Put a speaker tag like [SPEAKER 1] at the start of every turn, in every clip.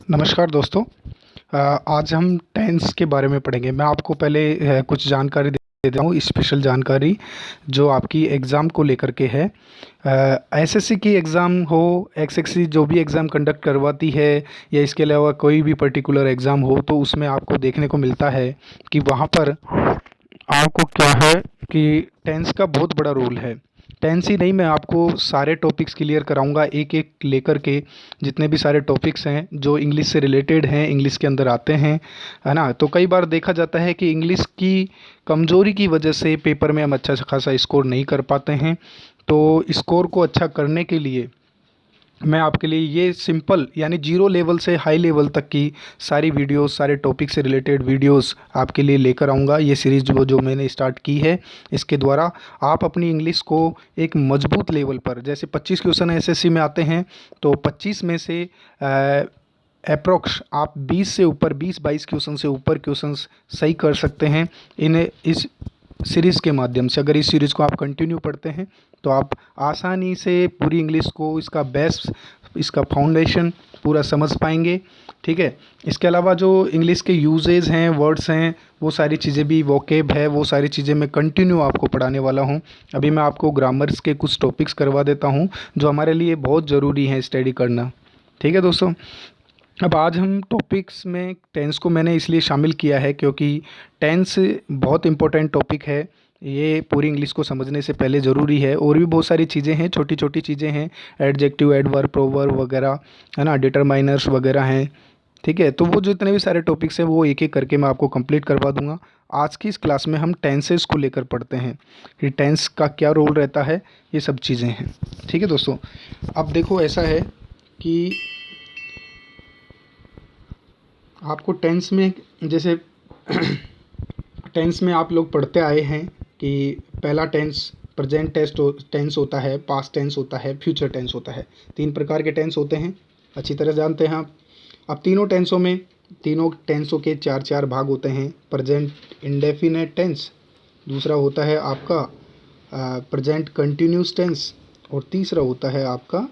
[SPEAKER 1] नमस्कार दोस्तों। आज हम टेंस के बारे में पढ़ेंगे। मैं आपको पहले कुछ जानकारी दे देता हूँ, स्पेशल जानकारी जो आपकी एग्ज़ाम को लेकर के है। एसएससी की एग्ज़ाम हो, एक्सएससी जो भी एग्ज़ाम कंडक्ट करवाती है या इसके अलावा कोई भी पर्टिकुलर एग्ज़ाम हो, तो उसमें आपको देखने को मिलता है कि वहाँ पर आपको क्या है कि टेंस का बहुत बड़ा रोल है। टेंस ही नहीं, मैं आपको सारे टॉपिक्स क्लियर कराऊंगा एक एक लेकर के। जितने भी सारे टॉपिक्स हैं जो इंग्लिश से रिलेटेड हैं, इंग्लिश के अंदर आते हैं, है ना। तो कई बार देखा जाता है कि इंग्लिश की कमज़ोरी की वजह से पेपर में हम अच्छा खासा स्कोर नहीं कर पाते हैं। तो स्कोर को अच्छा करने के लिए मैं आपके लिए ये सिंपल यानी जीरो लेवल से हाई लेवल तक की सारी वीडियोस, सारे टॉपिक से रिलेटेड वीडियोस आपके लिए लेकर आऊँगा। ये सीरीज़ जो मैंने स्टार्ट की है, इसके द्वारा आप अपनी इंग्लिश को एक मजबूत लेवल पर, जैसे 25 क्वेश्चन एसएससी में आते हैं, तो 25 में से अप्रोक्स आप 20 से ऊपर, 20-22 क्वेश्चन से ऊपर क्वेश्चंस सही कर सकते हैं इस सीरीज़ के माध्यम से। अगर इस सीरीज़ को आप कंटिन्यू पढ़ते हैं तो आप आसानी से पूरी इंग्लिश को, इसका बेस, इसका फाउंडेशन पूरा समझ पाएंगे। ठीक है। इसके अलावा जो इंग्लिश के यूजेज हैं, वर्ड्स हैं, वो सारी चीज़ें भी, वोकेब है, वो सारी चीज़ें मैं कंटिन्यू आपको पढ़ाने वाला हूँ। अभी मैं आपको ग्रामर्स के कुछ टॉपिक्स करवा देता हूँ जो हमारे लिए बहुत ज़रूरी हैं स्टडी करना। ठीक है दोस्तों। अब आज हम टॉपिक्स में टेंस को मैंने इसलिए शामिल किया है क्योंकि टेंस बहुत इम्पोर्टेंट टॉपिक है। ये पूरी इंग्लिश को समझने से पहले ज़रूरी है। और भी बहुत सारी चीज़ें हैं, छोटी छोटी चीज़ें हैं, एडजेक्टिव, एडवर्ब, प्रोवर्ब वगैरह, है ना, डिटरमाइनर्स वगैरह हैं। ठीक है। तो वो जितने भी सारे टॉपिक्स हैं वो एक एक करके मैं आपको कंप्लीट करवा दूंगा। आज की इस क्लास में हम टेंसेस को लेकर पढ़ते हैं कि टेंस का क्या रोल रहता है, ये सब चीज़ें हैं। ठीक है दोस्तों। अब देखो, ऐसा है कि आपको टेंस में, जैसे टेंस में आप लोग पढ़ते आए हैं कि पहला टेंस प्रेजेंट टेंस होता है, पास्ट टेंस होता है, फ्यूचर टेंस होता है। 3 प्रकार के टेंस होते हैं, अच्छी तरह जानते हैं आप। अब तीनों टेंसों के 4-4 भाग होते हैं। प्रेजेंट इंडेफिनेट टेंस, दूसरा होता है आपका प्रेजेंट कंटिन्यूस टेंस, और तीसरा होता है आपका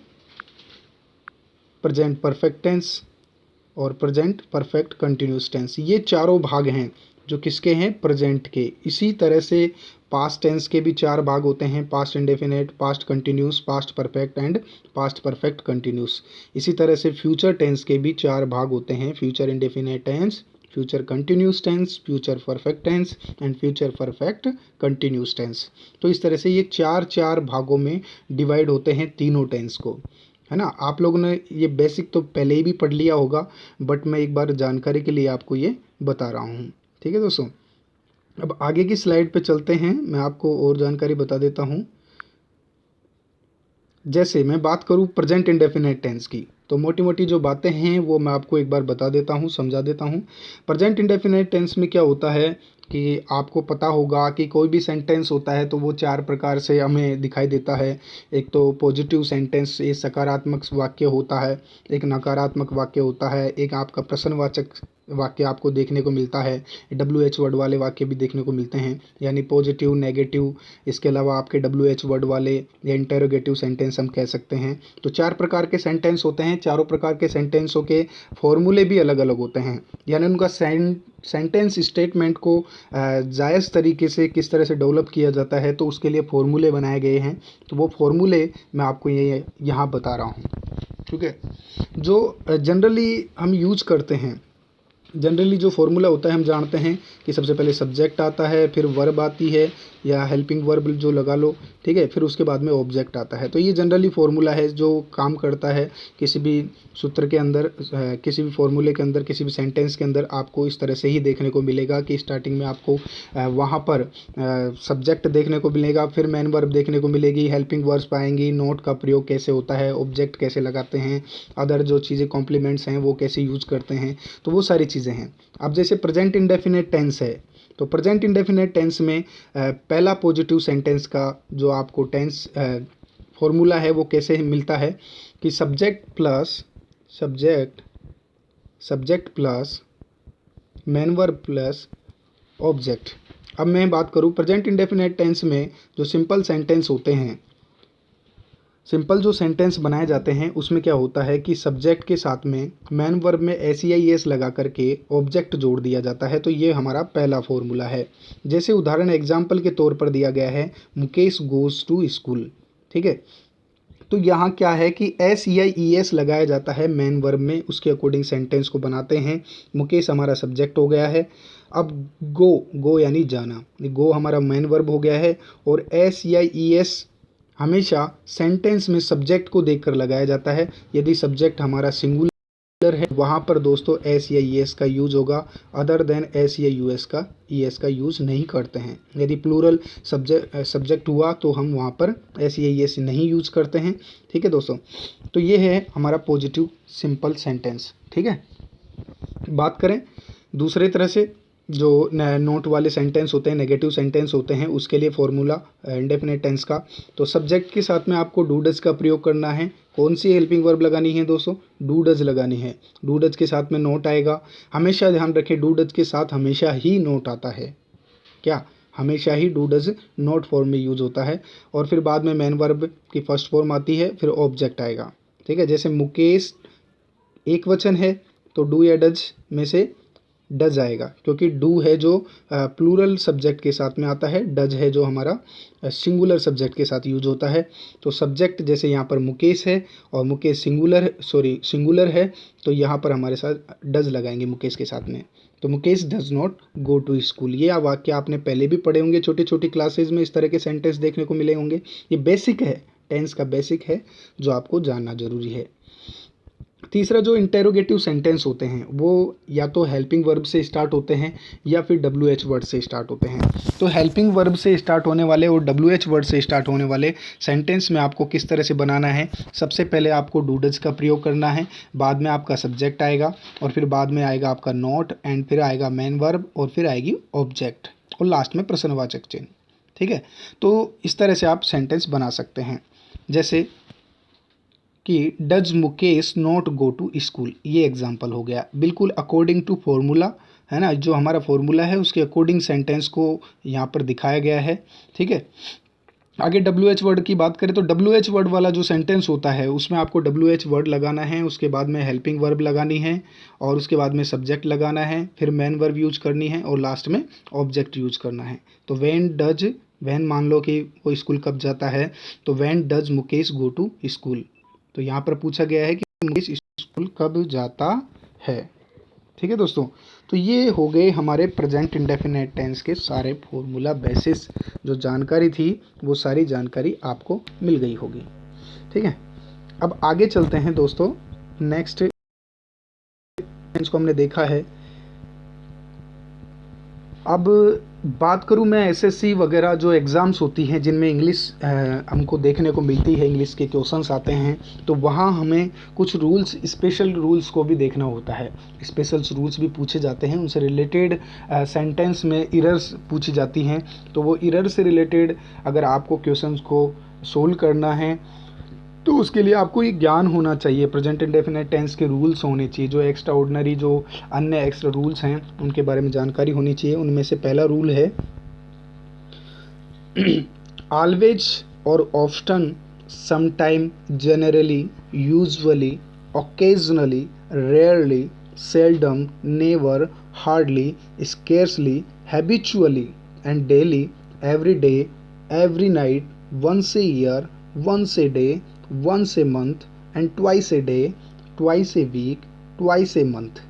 [SPEAKER 1] प्रेजेंट परफेक्ट टेंस और प्रेजेंट परफेक्ट कंटिन्यूस टेंस। ये चारों भाग हैं जो किसके हैं, प्रेजेंट के। इसी तरह से पास्ट टेंस के भी 4 भाग होते हैं, past indefinite, past continuous, past perfect and past perfect continuous. इसी तरह से फ्यूचर टेंस के भी 4 भाग होते हैं, future indefinite tense, future continuous tense, future perfect tense and future perfect continuous tense. तो इस तरह से ये 4-4 भागों में डिवाइड होते हैं तीनों टेंस को, है ना। आप लोगों ने ये बेसिक तो पहले ही भी पढ़ लिया होगा, बट मैं एक बार जानकारी के लिए आपको ये बता रहा हूँ। ठीक है दोस्तों। अब आगे की स्लाइड पे चलते हैं, मैं आपको और जानकारी बता देता हूँ। जैसे मैं बात करूँ प्रेजेंट इंडेफिनेट टेंस की, तो मोटी मोटी जो बातें हैं वो मैं आपको एक बार बता देता हूँ, समझा देता हूँ। प्रेजेंट इंडेफिनेट टेंस में क्या होता है कि आपको पता होगा कि कोई भी सेंटेंस होता है तो वो 4 प्रकार से हमें दिखाई देता है। एक तो पॉजिटिव सेंटेंस, ये सकारात्मक वाक्य होता है। एक नकारात्मक वाक्य होता है। एक आपका प्रश्नवाचक वाक्य आपको देखने को मिलता है। WH वर्ड वाले वाक्य भी देखने को मिलते हैं, यानी पॉजिटिव, नेगेटिव। इसके अलावा आपके WH वर्ड वाले या इंटेरोगेटिव सेंटेंस हम कह सकते हैं। तो 4 प्रकार के सेंटेंस होते हैं। चारों प्रकार के सेंटेंसों के फॉर्मूले भी अलग अलग होते हैं, यानी उनका सेंटेंस स्टेटमेंट को जायज़ तरीके से किस तरह से डेवलप किया जाता है, तो उसके लिए फॉर्मूले बनाए गए हैं। तो वो फॉर्मूले मैं आपको ये यहाँ बता रहा हूँ। ठीक है। जो जनरली हम यूज करते हैं, जनरली जो फॉर्मूला होता है, हम जानते हैं कि सबसे पहले सब्जेक्ट आता है, फिर वर्ब आती है या हेल्पिंग वर्ब जो लगा लो, ठीक है, फिर उसके बाद में ऑब्जेक्ट आता है। तो ये जनरली फार्मूला है जो काम करता है किसी भी सूत्र के अंदर, किसी भी फार्मूले के अंदर, किसी भी सेंटेंस के अंदर आपको इस तरह से ही देखने को मिलेगा कि स्टार्टिंग में आपको वहाँ पर सब्जेक्ट देखने को मिलेगा, फिर मेन वर्ब देखने को मिलेगी, हेल्पिंग वर्ब्स आएंगी, नोट का प्रयोग कैसे होता है, ऑब्जेक्ट कैसे लगाते हैं, अदर जो चीज़ें कॉम्प्लीमेंट्स हैं वो कैसे यूज करते हैं, तो वो सारी चीज़ें हैं। अब जैसे प्रेजेंट इंडेफिनेट टेंस है, तो प्रेजेंट इंडेफिनेट टेंस में पहला पॉजिटिव सेंटेंस का जो आपको टेंस फॉर्मूला है वो कैसे मिलता है कि subject plus main verb plus object. अब मैं बात करूँ प्रेजेंट इंडेफिनेट टेंस में जो सिंपल सेंटेंस होते हैं, सिंपल जो सेंटेंस बनाए जाते हैं उसमें क्या होता है कि सब्जेक्ट के साथ में मैन वर्ब में एस ई आई एस लगा करके ऑब्जेक्ट जोड़ दिया जाता है। तो ये हमारा पहला फॉर्मूला है। जैसे उदाहरण एग्जाम्पल के तौर पर दिया गया है, मुकेश गोज़ टू स्कूल। ठीक है, तो यहाँ क्या है कि एस ई आई ई एस लगाया जाता है मैन वर्ब में, उसके अकॉर्डिंग सेंटेंस को बनाते हैं। मुकेश हमारा सब्जेक्ट हो गया है। अब गो यानी जाना, गो हमारा मैन वर्ब हो गया है। और एस ई आई ई एस हमेशा सेंटेंस में सब्जेक्ट को देखकर लगाया जाता है। यदि सब्जेक्ट हमारा सिंगुलर है वहाँ पर दोस्तों एस या ई एस का यूज होगा, अदर देन एस या यू एस का ई एस का यूज नहीं करते हैं। यदि प्लूरल सब्जेक्ट हुआ तो हम वहाँ पर एस या ई एस नहीं यूज करते हैं। ठीक है दोस्तों, तो ये है हमारा पॉजिटिव सिंपल सेंटेंस। ठीक है, बात करें दूसरे तरह से, जो नोट वाले सेंटेंस होते हैं, नेगेटिव सेंटेंस होते हैं, उसके लिए फॉर्मूला इंडेफिनिट टेंस का। तो सब्जेक्ट के साथ में आपको डू डज का प्रयोग करना है। कौन सी हेल्पिंग वर्ब लगानी है दोस्तों? डू डज लगानी है। डू डज के साथ में नोट आएगा। हमेशा ध्यान रखें, डू डज के साथ हमेशा ही नोट आता है। क्या? हमेशा ही डू डज नोट फॉर्म में यूज होता है। और फिर बाद में मैन वर्ब की फर्स्ट फॉर्म आती है, फिर ऑब्जेक्ट आएगा। ठीक है, जैसे मुकेश एक वचन है तो डू या डज में से डज आएगा, क्योंकि डू है जो प्लूरल सब्जेक्ट के साथ में आता है, डज है जो हमारा सिंगुलर सब्जेक्ट के साथ यूज होता है। तो सब्जेक्ट जैसे यहाँ पर मुकेश है और मुकेश सिंगुलर है, तो यहाँ पर हमारे साथ डज लगाएंगे मुकेश के साथ में। तो Mukesh does not go to school, ये वाक्य आपने पहले भी पढ़े होंगे, छोटी छोटी क्लासेज में इस तरह के सेंटेंस देखने को मिले होंगे। ये बेसिक है, टेंस का बेसिक है जो आपको जानना जरूरी है। तीसरा, जो इंटेरोगेटिव सेंटेंस होते हैं वो या तो हेल्पिंग वर्ब से स्टार्ट होते हैं या फिर डब्ल्यू एच वर्ड से स्टार्ट होते हैं। तो हेल्पिंग वर्ब से स्टार्ट होने वाले और डब्ल्यू एच वर्ड से स्टार्ट होने वाले सेंटेंस में आपको किस तरह से बनाना है? सबसे पहले आपको डू डज का प्रयोग करना है, बाद में आपका सब्जेक्ट आएगा, और फिर बाद में आएगा आपका नॉट, एंड फिर आएगा मैन वर्ब, और फिर आएगी ऑब्जेक्ट, और लास्ट में प्रश्नवाचक चिन्ह। ठीक है, तो इस तरह से आप सेंटेंस बना सकते हैं। जैसे कि does Mukesh not go to school, ये एग्जाम्पल हो गया, बिल्कुल अकॉर्डिंग टू फॉर्मूला है ना, जो हमारा फॉर्मूला है उसके अकॉर्डिंग सेंटेंस को यहाँ पर दिखाया गया है। ठीक है, आगे डब्ल्यू एच वर्ड की बात करें तो डब्ल्यू एच वर्ड वाला जो सेंटेंस होता है उसमें आपको डब्ल्यू एच वर्ड लगाना है, उसके बाद में हेल्पिंग वर्ब लगानी है, और उसके बाद में सब्जेक्ट लगाना है, फिर मैन वर्ब यूज करनी है, और लास्ट में ऑब्जेक्ट यूज करना है। तो वैन मान लो कि वो स्कूल कब जाता है, तो when does Mukesh go to school. तो यहाँ पर पूछा गया है कि मुकेश स्कूल कब जाता है। ठीक है दोस्तों, तो ये हो गए हमारे प्रेजेंट इंडेफिनिट टेंस के सारे फॉर्मूला बेसिस, जो जानकारी थी वो सारी जानकारी आपको मिल गई होगी। ठीक है, अब आगे चलते हैं दोस्तों। नेक्स्ट टेंस को हमने देखा है। अब बात करूं मैं एसएससी वगैरह जो एग्ज़ाम्स होती हैं जिनमें इंग्लिश हमको देखने को मिलती है, इंग्लिश के क्वेश्चंस आते हैं, तो वहाँ हमें कुछ रूल्स, स्पेशल रूल्स को भी देखना होता है। स्पेशल रूल्स भी पूछे जाते हैं, उनसे रिलेटेड सेंटेंस में इरर्स पूछी जाती हैं। तो वो इरर से रिलेटेड अगर आपको क्वेश्चंस को सोल्व करना है तो उसके लिए आपको ये ज्ञान होना चाहिए, प्रेजेंट इंडेफिनिट टेंस के रूल्स होने चाहिए, जो एक्स्ट्रा ऑर्डिनरी, जो अन्य एक्स्ट्रा रूल्स हैं उनके बारे में जानकारी होनी चाहिए। उनमें से पहला रूल है ऑलवेज और often, sometime, generally, usually, occasionally, rarely, seldom, never, hardly, scarcely, habitually and daily, every day, every night, once a year, once a day, once a month and twice a day, twice a week, twice a month।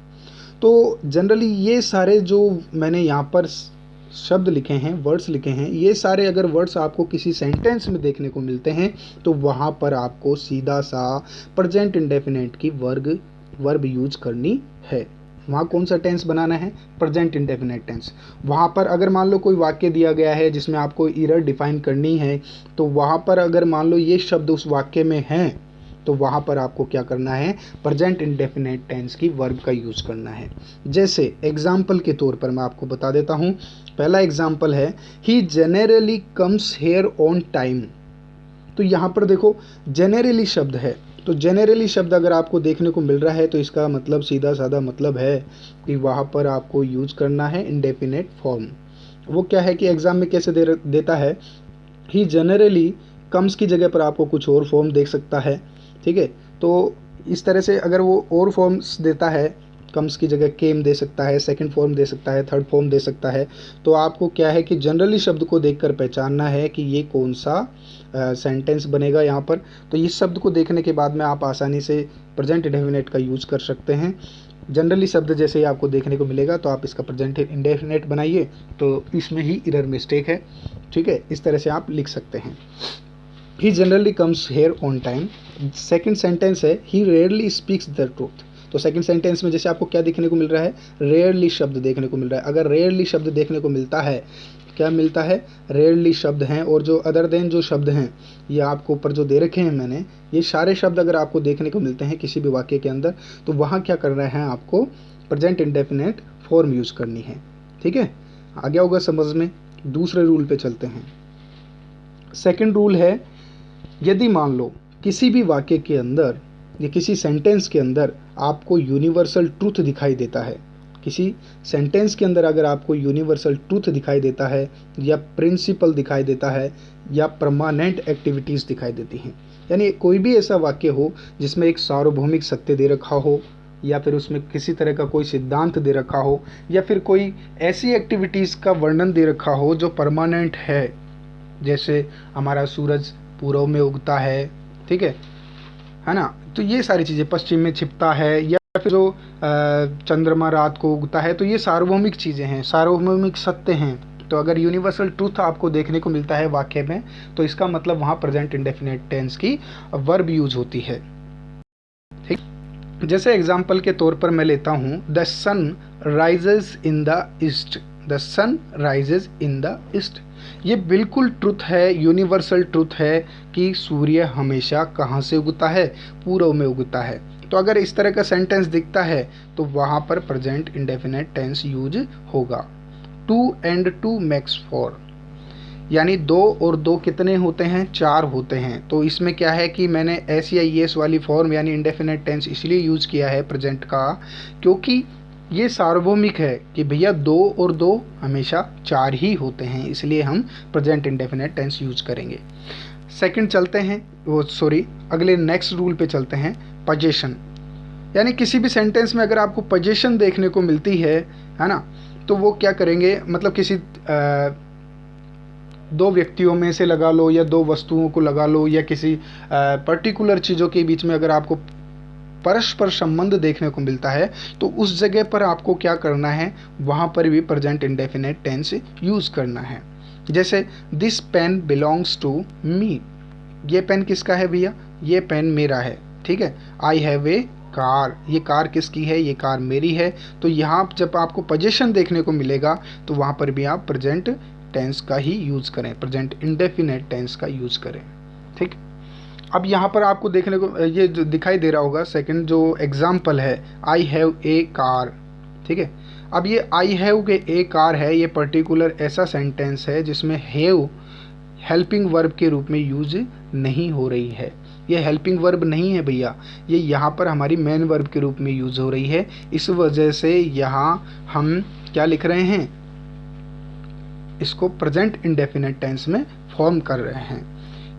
[SPEAKER 1] तो generally ये सारे जो मैंने यहाँ पर शब्द लिखे हैं, वर्ड्स लिखे हैं, ये सारे अगर वर्ड्स आपको किसी सेंटेंस में देखने को मिलते हैं तो वहाँ पर आपको सीधा सा प्रेजेंट इंडेफिनिट की वर्ब यूज करनी है। वहाँ कौन सा टेंस बनाना है? Present indefinite tense. वहाँ पर अगर मान लो कोई वाक्य दिया गया है जिसमें आपको इरर डिफाइन करनी है, तो वहाँ पर अगर मान लो ये शब्द उस वाक्य में हैं तो वहाँ पर आपको क्या करना है? प्रेजेंट इंडेफिनिट टेंस की वर्ब का यूज करना है। जैसे एग्जाम्पल के तौर पर मैं आपको बता देता हूँ। पहला एग्जाम्पल है, he generally comes here on time. तो यहाँ पर देखो जेनरली शब्द है, तो जेनरली शब्द अगर आपको देखने को मिल रहा है तो इसका मतलब सीधा साधा मतलब है कि वहाँ पर आपको यूज करना है इंडेफिनिट फॉर्म। वो क्या है कि एग्जाम में कैसे देता है, ही जनरली कम्स की जगह पर आपको कुछ और फॉर्म देख सकता है, ठीक है। तो इस तरह से अगर वो और फॉर्म्स देता है, कम्स की जगह केम दे सकता है, सेकंड फॉर्म दे सकता है, थर्ड फॉर्म दे सकता है, तो आपको क्या है कि जनरली शब्द को देखकर पहचानना है कि ये कौन सा सेंटेंस बनेगा यहाँ पर। तो इस शब्द को देखने के बाद में आप आसानी से प्रेजेंट इंडेफिनिट का यूज़ कर सकते हैं। जनरली शब्द जैसे ही आपको देखने को मिलेगा तो आप इसका प्रेजेंट इंडेफिनिट बनाइए, तो इसमें ही इरर मिस्टेक है, ठीक है। इस तरह से आप लिख सकते हैं। He generally comes here on time. Second sentence है he rarely speaks the truth. तो सेकंड सेंटेंस में जैसे आपको क्या देखने को मिल रहा है, रेयरली शब्द देखने को मिल रहा है। अगर रेयरली शब्द देखने को मिलता है, क्या मिलता है, रेयरली शब्द हैं, और जो अदर देन जो शब्द हैं ये आपको ऊपर जो दे रखे हैं मैंने, ये सारे शब्द अगर आपको देखने को मिलते हैं किसी भी वाक्य के अंदर, तो वहाँ क्या करना है, आपको प्रेजेंट इंडेफिनिट फॉर्म यूज़ करनी है, ठीक है। आ गया होगा समझ में। दूसरे रूल पे चलते हैं। सेकंड रूल है, यदि मान लो किसी भी वाक्य के अंदर या किसी सेंटेंस के अंदर आपको यूनिवर्सल ट्रूथ दिखाई देता है, किसी सेंटेंस के अंदर अगर आपको यूनिवर्सल ट्रूथ दिखाई देता है, या प्रिंसिपल दिखाई देता है, या परमानेंट एक्टिविटीज़ दिखाई देती हैं, यानी कोई भी ऐसा वाक्य हो जिसमें एक सार्वभौमिक सत्य दे रखा हो, या फिर उसमें किसी तरह का कोई सिद्धांत दे रखा हो, या फिर कोई ऐसी एक्टिविटीज़ का वर्णन दे रखा हो जो परमानेंट है, जैसे हमारा सूरज पूर्व में उगता है, ठीक है ना। तो ये सारी चीज़ें, पश्चिम में छिपता है, या फिर जो चंद्रमा रात को उगता है, तो ये सार्वभौमिक चीज़ें हैं, सार्वभौमिक सत्य हैं। तो अगर यूनिवर्सल ट्रूथ आपको देखने को मिलता है वाक्य में, तो इसका मतलब वहाँ प्रेजेंट इंडेफिनिट टेंस की वर्ब यूज होती है, ठीक। जैसे एग्जाम्पल के तौर पर मैं लेता हूँ, the sun rises in the east. The sun rises in the east, ये बिल्कुल ट्रुथ है, यूनिवर्सल ट्रुथ है कि सूर्य हमेशा कहाँ से उगता है, पूर्व में उगता है। तो अगर इस तरह का सेंटेंस दिखता है तो वहाँ पर प्रेजेंट इंडेफिनिट टेंस यूज होगा। 2 and 2 makes 4, यानी 2 और 2 कितने होते हैं, 4 होते हैं। तो इसमें क्या है कि मैंने एस या एस वाली फॉर्म यानी इंडेफिनिट टेंस इसलिए यूज़ किया है प्रेजेंट का, क्योंकि ये सार्वभौमिक है कि भैया 2 और 2 हमेशा 4 ही होते हैं, इसलिए हम प्रेजेंट इंडेफिनिट टेंस यूज करेंगे। सेकंड चलते हैं, वो सॉरी अगले नेक्स्ट रूल पे चलते हैं, पोजीशन। यानी किसी भी सेंटेंस में अगर आपको पोजीशन देखने को मिलती है ना, तो वो क्या करेंगे, मतलब किसी 2 व्यक्तियों में से लगा लो, या 2 वस्तुओं को लगा लो, या किसी पर्टिकुलर चीज़ों के बीच में अगर आपको परस्पर संबंध देखने को मिलता है, तो उस जगह पर आपको क्या करना है, वहाँ पर भी प्रेजेंट इंडेफिनिट टेंस यूज़ करना है। जैसे this pen belongs to me, ये पेन किसका है भैया, ये पेन मेरा है, ठीक है। आई हैव ए कार, ये कार किसकी है, ये कार मेरी है। तो यहाँ जब आपको पोजीशन देखने को मिलेगा तो वहाँ पर भी आप प्रेजेंट टेंस का ही यूज़ करें, प्रेजेंट इंडेफिनिट टेंस का यूज़ करें, ठीक। अब यहाँ पर आपको देखने को ये जो दिखाई दे रहा होगा, सेकंड जो एग्जाम्पल है, आई हैव ए कार, ठीक है। अब ये आई हैव के ए कार है, ये पर्टिकुलर ऐसा सेंटेंस है जिसमें हैव हेल्पिंग वर्ब के रूप में यूज नहीं हो रही है। ये हेल्पिंग वर्ब नहीं है भैया, ये यहाँ पर हमारी मेन वर्ब के रूप में यूज हो रही है। इस वजह से यहाँ हम क्या लिख रहे हैं, इसको प्रेजेंट इंडेफिनिट टेंस में फॉर्म कर रहे हैं।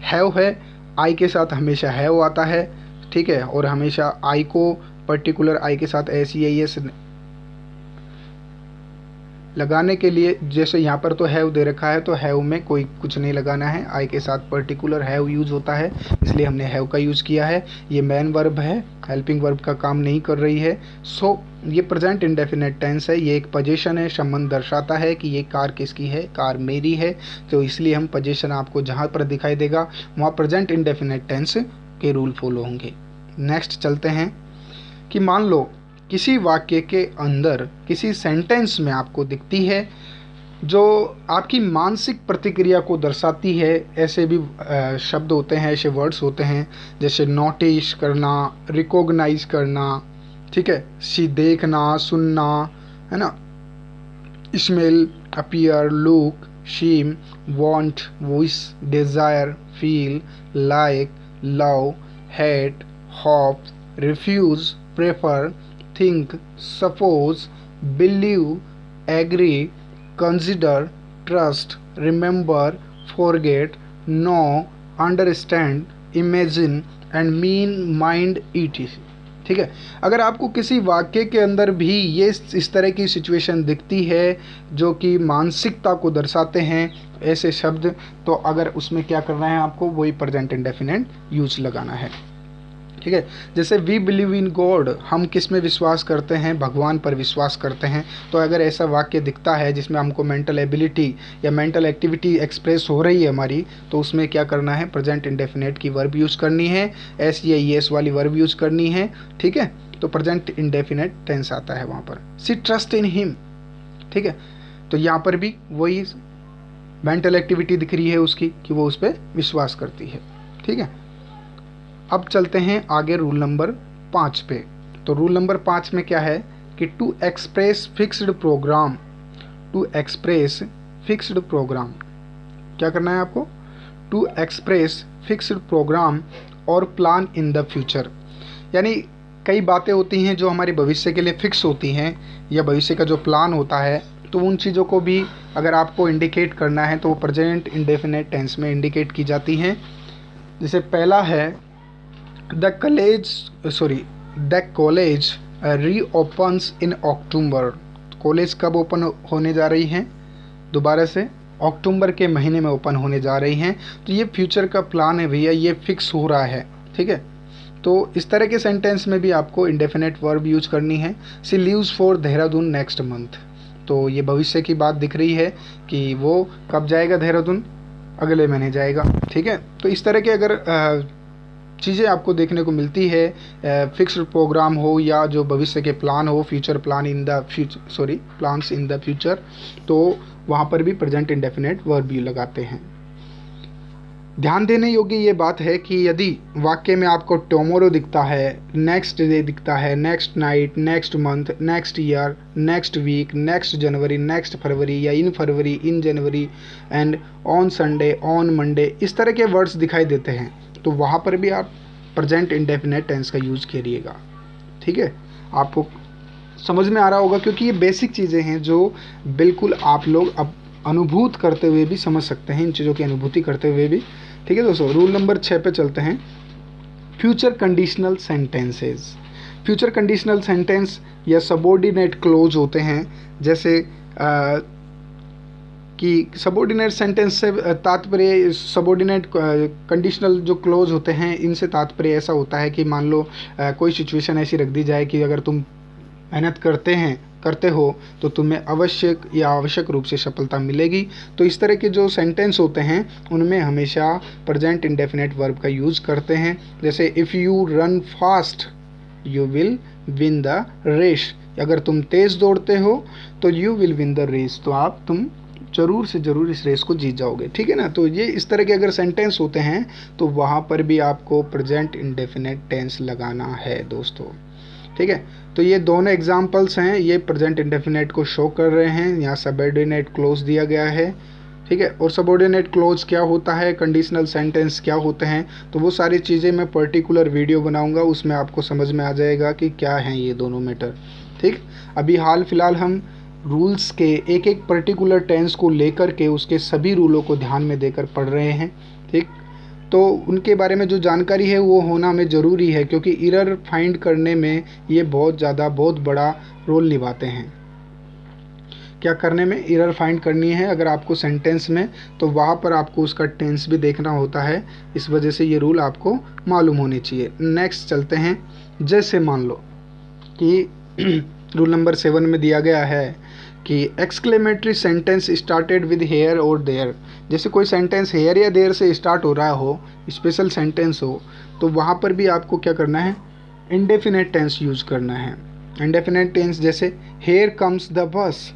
[SPEAKER 1] हैव है, आई के साथ हमेशा हैव आता है, ठीक है, और हमेशा आई को पर्टिकुलर आई के साथ एस या एस लगाने के लिए, जैसे यहाँ पर तो हैव दे रखा है तो हैव में कोई कुछ नहीं लगाना है, आई के साथ पर्टिकुलर हैव यूज होता है, इसलिए हमने हैव का यूज़ किया है। ये मेन वर्ब है, हेल्पिंग वर्ब का काम नहीं कर रही है। सो ये प्रेजेंट इंडेफिनिट टेंस है, ये एक पोजीशन है, संबंध दर्शाता है कि ये कार किसकी है, कार मेरी है। तो इसलिए हम पोजीशन आपको जहाँ पर दिखाई देगा वहाँ प्रेजेंट इंडेफिनिट टेंस के रूल फॉलो होंगे। नेक्स्ट चलते हैं कि मान लो किसी वाक्य के अंदर किसी सेंटेंस में आपको दिखती है जो आपकी मानसिक प्रतिक्रिया को दर्शाती है। ऐसे भी शब्द होते हैं, ऐसे वर्ड्स होते हैं, जैसे नोटिस करना, रिकॉग्नाइज करना, ठीक है, सी देखना, सुनना, है ना, smell, appear, look, seem, want, wish, desire, feel, like, love, hate, hope, refuse, prefer, think, suppose, believe, agree, consider, trust, remember, forget, know, understand, imagine and mean mind etc. ठीक है, अगर आपको किसी वाक्य के अंदर भी ये इस तरह की सिचुएशन दिखती है जो कि मानसिकता को दर्शाते हैं ऐसे शब्द, तो अगर उसमें क्या करना है आपको, वही प्रेजेंट इंडेफिनिट यूज लगाना है। ठीक है, जैसे वी बिलीव इन गॉड, हम किस में विश्वास करते हैं, भगवान पर विश्वास करते हैं। तो अगर ऐसा वाक्य दिखता है जिसमें हमको मेंटल एबिलिटी या मेंटल एक्टिविटी एक्सप्रेस हो रही है हमारी, तो उसमें क्या करना है, प्रेजेंट इंडेफिनिट की वर्ब यूज़ करनी है, एस या एस वाली वर्ब यूज़ करनी है। ठीक है, तो प्रेजेंट इंडेफिनिट टेंस आता है वहाँ पर। सी ट्रस्ट इन हिम। ठीक है, तो यहाँ पर भी वही मेंटल एक्टिविटी दिख रही है उसकी कि वो उस पर विश्वास करती है। ठीक है, अब चलते हैं आगे रूल नंबर 5 पे। तो रूल नंबर 5 में क्या है कि to express fixed programme, to express fixed programme, क्या करना है आपको, टू एक्सप्रेस फिक्स्ड प्रोग्राम और प्लान इन द फ्यूचर। यानी कई बातें होती हैं जो हमारे भविष्य के लिए फिक्स होती हैं, या भविष्य का जो प्लान होता है, तो उन चीज़ों को भी अगर आपको इंडिकेट करना है तो वो प्रेजेंट इंडेफिनिट टेंस में इंडिकेट की जाती हैं। जैसे पहला है the college reopens in October. College कब ओपन होने जा रही हैं, दोबारा से अक्टूबर के महीने में ओपन होने जा रही हैं। तो ये फ्यूचर का प्लान है भैया, ये फिक्स हो रहा है। ठीक है, तो इस तरह के सेंटेंस में भी आपको इंडेफिनेट वर्ब यूज करनी है। She leaves for Dehradun next month, तो ये भविष्य की बात दिख रही है कि वो कब जाएगा देहरादून, अगले महीने जाएगा। ठीक है, तो इस तरह के अगर चीज़ें आपको देखने को मिलती है, फिक्स्ड प्रोग्राम हो या जो भविष्य के प्लान हो, future plan in the future, plans in the future, तो वहाँ पर भी प्रेजेंट इंडेफिनेट वर्ब भी लगाते हैं। ध्यान देने योग्य ये बात है कि यदि वाक्य में आपको टुमारो दिखता है, नेक्स्ट डे दिखता है, next night, next month, next year, next week, next January, next February, या in February, in January, and on Sunday, on Monday, इस तरह के वर्ड्स दिखाई देते हैं, तो वहाँ पर भी आप प्रेजेंट इंडेफिनेट टेंस का यूज़ करिएगा। ठीक है, आपको समझ में आ रहा होगा, क्योंकि ये बेसिक चीज़ें हैं जो बिल्कुल आप लोग अब अनुभूत करते हुए भी समझ सकते हैं, इन चीज़ों की अनुभूति करते हुए भी। ठीक है दोस्तों, रूल नंबर 6 पे चलते हैं। Future conditional sentences. Future conditional sentence या सबऑर्डिनेट क्लोज होते हैं, जैसे कि सबऑर्डिनेट सेंटेंस से तात्पर्य, सबऑर्डिनेट कंडीशनल जो क्लोज होते हैं इनसे तात्पर्य ऐसा होता है कि मान लो कोई सिचुएशन ऐसी रख दी जाए कि अगर तुम मेहनत करते हो तो तुम्हें आवश्यक रूप से सफलता मिलेगी। तो इस तरह के जो सेंटेंस होते हैं उनमें हमेशा प्रेजेंट इंडेफिनेट वर्ब का यूज़ करते हैं। जैसे if you run fast you will win the race, अगर तुम तेज़ दौड़ते हो तो you will win the race, तो तुम ज़रूर से ज़रूर इस रेस को जीत जाओगे। ठीक है ना, तो ये इस तरह के अगर सेंटेंस होते हैं तो वहाँ पर भी आपको प्रेजेंट इंडेफिनेट टेंस लगाना है दोस्तों। ठीक है, तो ये दोनों एग्जाम्पल्स हैं, ये प्रेजेंट इंडेफिनेट को शो कर रहे हैं। यहाँ सबऑर्डिनेट क्लोज दिया गया है। ठीक है, और सबऑर्डिनेट क्लोज क्या होता है, कंडीशनल सेंटेंस क्या होते हैं, तो वो सारी चीज़ें मैं पर्टिकुलर वीडियो बनाऊंगा, उसमें आपको समझ में आ जाएगा कि क्या हैं ये दोनों मैटर। ठीक, अभी हाल फिलहाल हम रूल्स के एक एक पर्टिकुलर टेंस को लेकर के उसके सभी रूलों को ध्यान में देकर पढ़ रहे हैं। ठीक, तो उनके बारे में जो जानकारी है वो होना हमें ज़रूरी है, क्योंकि एरर फाइंड करने में ये बहुत बड़ा रोल निभाते हैं। क्या करने में, एरर फाइंड करनी है अगर आपको सेंटेंस में, तो वहाँ पर आपको उसका टेंस भी देखना होता है। इस वजह से ये रूल आपको मालूम होने चाहिए। नेक्स्ट चलते हैं। जैसे मान लो कि रूल नंबर 7 में दिया गया है कि exclamatory sentence started with here और देयर। जैसे कोई सेंटेंस हेयर या देयर से स्टार्ट हो रहा हो, स्पेशल सेंटेंस हो, तो वहाँ पर भी आपको क्या करना है, इंडेफिनेट टेंस यूज़ करना है। इंडेफिनेट टेंस जैसे here comes the bus,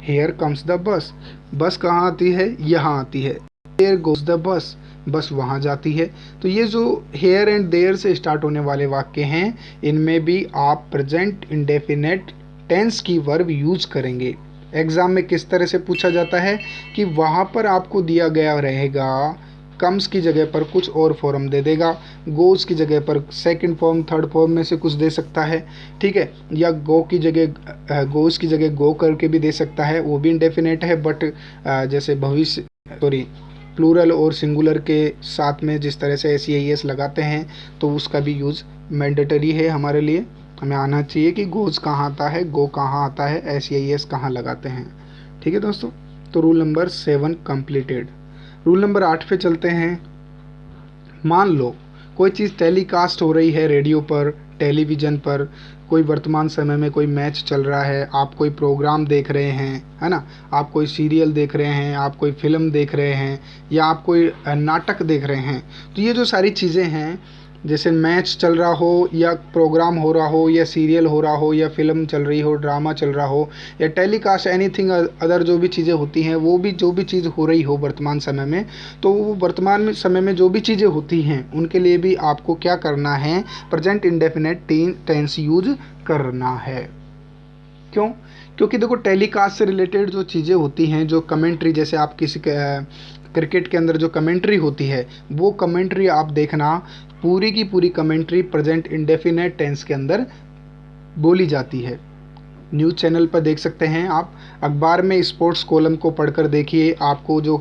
[SPEAKER 1] here comes the bus, बस कहाँ आती है, यहाँ आती है। हेयर गोज द बस, बस वहाँ जाती है। तो ये जो हेयर एंड देयर से स्टार्ट होने वाले वाक्य हैं, इनमें भी आप प्रेजेंट इंडेफिनेट टेंस की वर्ब यूज करेंगे। एग्जाम में किस तरह से पूछा जाता है कि वहाँ पर आपको दिया गया रहेगा, कम्स की जगह पर कुछ और फॉर्म दे देगा, गोज की जगह पर सेकंड फॉर्म, थर्ड फॉर्म में से कुछ दे सकता है। ठीक है, या गो की जगह, गोज की जगह गो करके भी दे सकता है, वो भी इंडेफिनेट है। बट जैसे प्लूरल और सिंगुलर के साथ में जिस तरह से एस ई आई एस लगाते हैं तो उसका भी यूज़ मैंडेटरी है हमारे लिए। हमें आना चाहिए कि गोज़ कहाँ आता है, गो कहाँ आता है, एस ई आई एस कहाँ लगाते हैं। ठीक है दोस्तों, तो rule number 7 completed. Rule number 8 पे चलते हैं। मान लो कोई चीज़ टेलीकास्ट हो रही है रेडियो पर, टेलीविज़न पर, कोई वर्तमान समय में कोई मैच चल रहा है, आप कोई प्रोग्राम देख रहे हैं, है ना, आप कोई सीरियल देख रहे हैं, आप कोई फिल्म देख रहे हैं, या आप कोई नाटक देख रहे हैं। तो ये जो सारी चीज़ें हैं, जैसे मैच चल रहा हो या प्रोग्राम हो रहा हो या सीरियल हो रहा हो या फिल्म चल रही हो, ड्रामा चल रहा हो, या टेलीकास्ट एनीथिंग अदर जो भी चीज़ें होती हैं, वो भी जो भी चीज़ हो रही हो वर्तमान समय में, तो वो वर्तमान समय में जो भी चीज़ें होती हैं उनके लिए भी आपको क्या करना है, प्रेजेंट इंडेफिनिट टेंस यूज करना है। क्यों? क्योंकि देखो टेलीकास्ट से रिलेटेड जो चीज़ें होती हैं, जो कमेंट्री, जैसे आप किसी क्रिकेट के अंदर जो कमेंट्री होती है, वो कमेंट्री आप देखना, पूरी की पूरी कमेंट्री प्रेजेंट इंडेफिनिट टेंस के अंदर बोली जाती है। न्यूज़ चैनल पर देख सकते हैं आप, अखबार में स्पोर्ट्स कॉलम को पढ़कर देखिए, आपको जो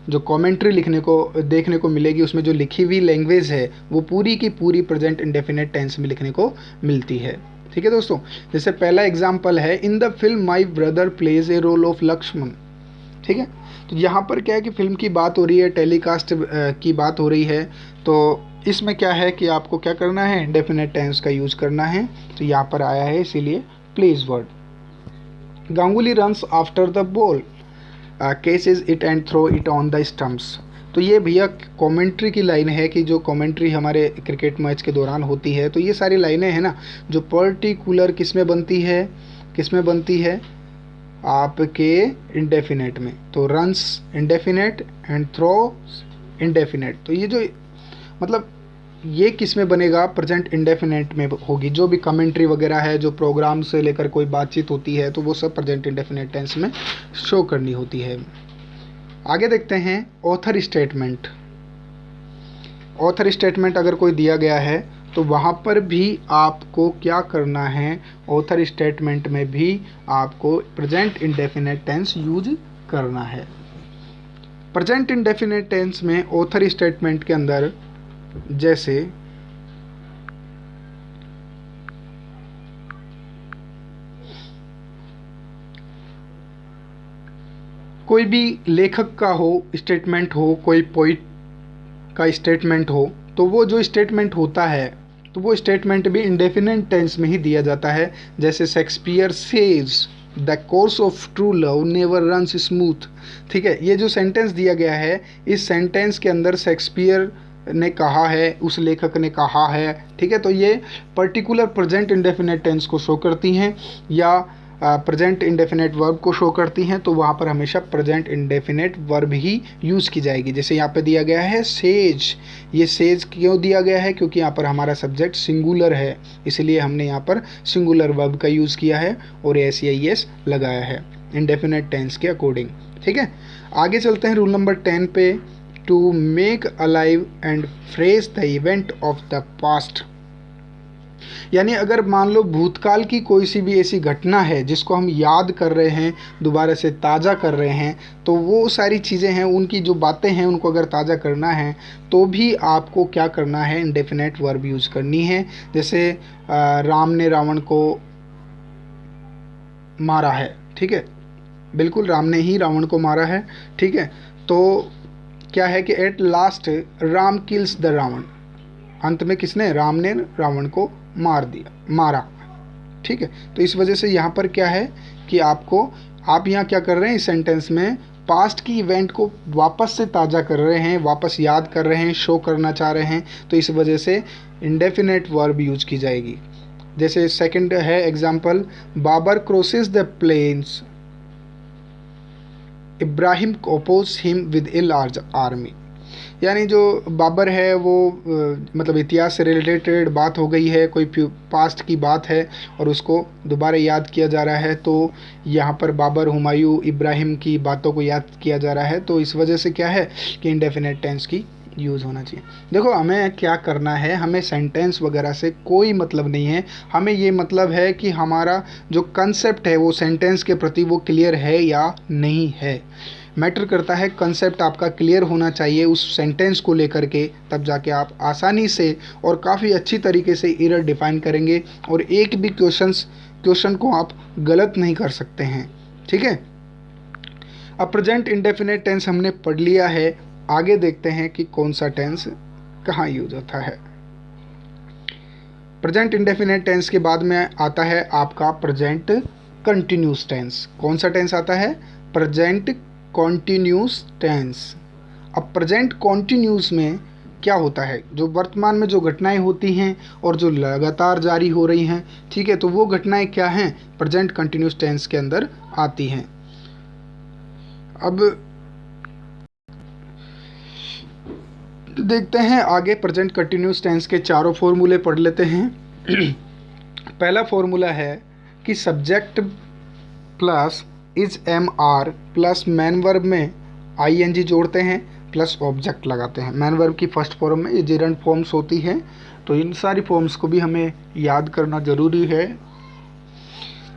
[SPEAKER 1] जो कमेंट्री लिखने को देखने को मिलेगी, उसमें जो लिखी हुई लैंग्वेज है वो पूरी की पूरी प्रेजेंट इंडेफिनिट टेंस में लिखने को मिलती है। ठीक है दोस्तों, जैसे पहला एग्जाम्पल है, in the film my brother plays a role of Lakshman. ठीक है, तो यहाँ पर क्या है कि फिल्म की बात हो रही है, टेलीकास्ट की बात हो रही है, तो इसमें क्या है कि आपको क्या करना है, इंडेफिनिट टेंस का यूज़ करना है। तो यहाँ पर आया है इसीलिए please word. Ganguly runs after the ball, catches it and throw it on the stumps. तो ये भैया कमेंट्री की लाइन है कि जो कमेंट्री हमारे क्रिकेट मैच के दौरान होती है, तो ये सारी लाइनें हैं ना, जो पर्टिकुलर किस में बनती है आपके इंडेफिनेट में। तो runs indefinite and throw indefinite, तो ये जो मतलब ये किस में बनेगा, प्रेजेंट इंडेफिनेट में होगी। जो भी कमेंट्री वगैरह है, जो प्रोग्राम से लेकर कोई बातचीत होती है, तो वो सब प्रेजेंट इंडेफिनेट टेंस में शो करनी होती है। आगे देखते हैं ऑथर स्टेटमेंट। ऑथर स्टेटमेंट अगर कोई दिया गया है तो वहाँ पर भी आपको क्या करना है, ऑथर स्टेटमेंट में भी आपको प्रेजेंट इंडेफिनिट टेंस यूज करना है। प्रेजेंट इंडेफिनिट टेंस में ऑथर स्टेटमेंट के अंदर जैसे कोई भी लेखक का हो स्टेटमेंट हो, कोई पोइट का स्टेटमेंट हो, तो वो जो स्टेटमेंट होता है तो वो स्टेटमेंट भी इंडेफिनिट टेंस में ही दिया जाता है। जैसे Shakespeare says the course of true love never runs smooth. ठीक है, ये जो सेंटेंस दिया गया है, इस सेंटेंस के अंदर शेक्सपियर ने कहा है, उस लेखक ने कहा है। ठीक है, तो ये पर्टिकुलर प्रेजेंट इंडेफिनिट टेंस को शो करती हैं या प्रेजेंट इंडेफिनेट वर्ब को शो करती हैं, तो वहाँ पर हमेशा प्रेजेंट इंडेफिनेट वर्ब ही यूज़ की जाएगी। जैसे यहाँ पे दिया गया है सेज, ये सेज क्यों दिया गया है, क्योंकि यहाँ पर हमारा सब्जेक्ट सिंगुलर है, इसलिए हमने यहाँ पर सिंगुलर वर्ब का यूज़ किया है और एस ई आई एस लगाया है इंडेफिनेट टेंस के अकॉर्डिंग। ठीक है, आगे चलते हैं रूल नंबर 10 पे। To make alive and fresh the event of the past, यानी अगर मान लो भूतकाल की कोई सी भी ऐसी घटना है जिसको हम याद कर रहे हैं, दोबारा से ताज़ा कर रहे हैं, तो वो सारी चीज़ें हैं, उनकी जो बातें हैं उनको अगर ताज़ा करना है तो भी आपको क्या करना है, इंडेफिनेट वर्ब यूज़ करनी है। जैसे राम ने रावण को मारा है। ठीक है, बिल्कुल राम ने ही रावण को मारा है। ठीक है, तो क्या है कि at last Ram kills the Ravana, अंत में किसने, राम ने रावण को मारा। ठीक है, तो इस वजह से यहाँ पर क्या है कि आप यहाँ क्या कर रहे हैं, इस सेंटेंस में पास्ट की इवेंट को वापस से ताज़ा कर रहे हैं, वापस याद कर रहे हैं, शो करना चाह रहे हैं, तो इस वजह से इंडेफिनेट वर्ब यूज की जाएगी। जैसे सेकंड है example, Babur crosses the plains, Ibrahim oppose him with a large army. यानी जो बाबर है वो मतलब इतिहास से रिलेटेड बात हो गई है, कोई पास्ट की बात है और उसको दोबारा याद किया जा रहा है, तो यहाँ पर बाबर, हुमायूं, इब्राहिम की बातों को याद किया जा रहा है, तो इस वजह से क्या है कि इंडेफिनेट टेंस की यूज़ होना चाहिए। देखो हमें क्या करना है, हमें सेंटेंस वगैरह से कोई मतलब नहीं है, हमें ये मतलब है कि हमारा जो कंसेप्ट है वो सेंटेंस के प्रति वो क्लियर है या नहीं है। मैटर करता है कंसेप्ट आपका क्लियर होना चाहिए उस सेंटेंस को लेकर के, तब जाके आप आसानी से और काफ़ी अच्छी तरीके से एरर डिफाइन करेंगे और एक भी क्वेश्चन को आप गलत नहीं कर सकते हैं। ठीक है, अब प्रेजेंट इंडेफिनिट टेंस हमने पढ़ लिया है, आगे देखते हैं कि कौन सा टेंस कहाँ यूज होता है। प्रेजेंट इंडेफिनिट टेंस के बाद में आता है आपका प्रेजेंट कंटिन्यूस टेंस। कौन सा टेंस आता है? Present continuous tense. अब प्रेजेंट कॉन्टिन्यूस में क्या होता है? जो वर्तमान में जो घटनाएं होती हैं और जो लगातार जारी हो रही हैं, ठीक है, तो वो घटनाएं क्या हैं? प्रेजेंट कंटिन्यूस टेंस के अंदर आती हैं। अब देखते हैं आगे प्रेजेंट कंटिन्यूस टेंस के चारों फॉर्मूले पढ़ लेते हैं। पहला फॉर्मूला है कि subject plus is am are plus main verb में आई एन जी जोड़ते हैं प्लस ऑब्जेक्ट लगाते हैं। मैन वर्ब की फर्स्ट फॉर्म में ये जेरेंट फॉर्म्स होती हैं, तो इन सारी फॉर्म्स को भी हमें याद करना ज़रूरी है।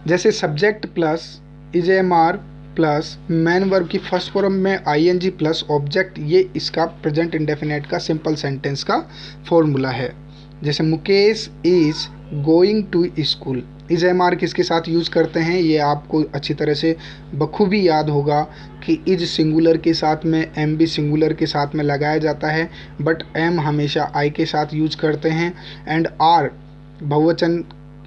[SPEAKER 1] जैसे subject plus is am are plus main verb की फर्स्ट फॉर्म में I N G plus object, ये इसका प्रेजेंट इंडेफिनिट का सिंपल सेंटेंस का फॉर्मूला है। जैसे Mukesh is going to school, is am are किसके साथ यूज़ करते हैं? ये आपको अच्छी तरह से बखूबी याद होगा कि इज सिंगुलर के साथ में, एम भी सिंगुलर के साथ में लगाया जाता है, बट एम हमेशा आई के साथ यूज करते हैं एंड आर बहुवचन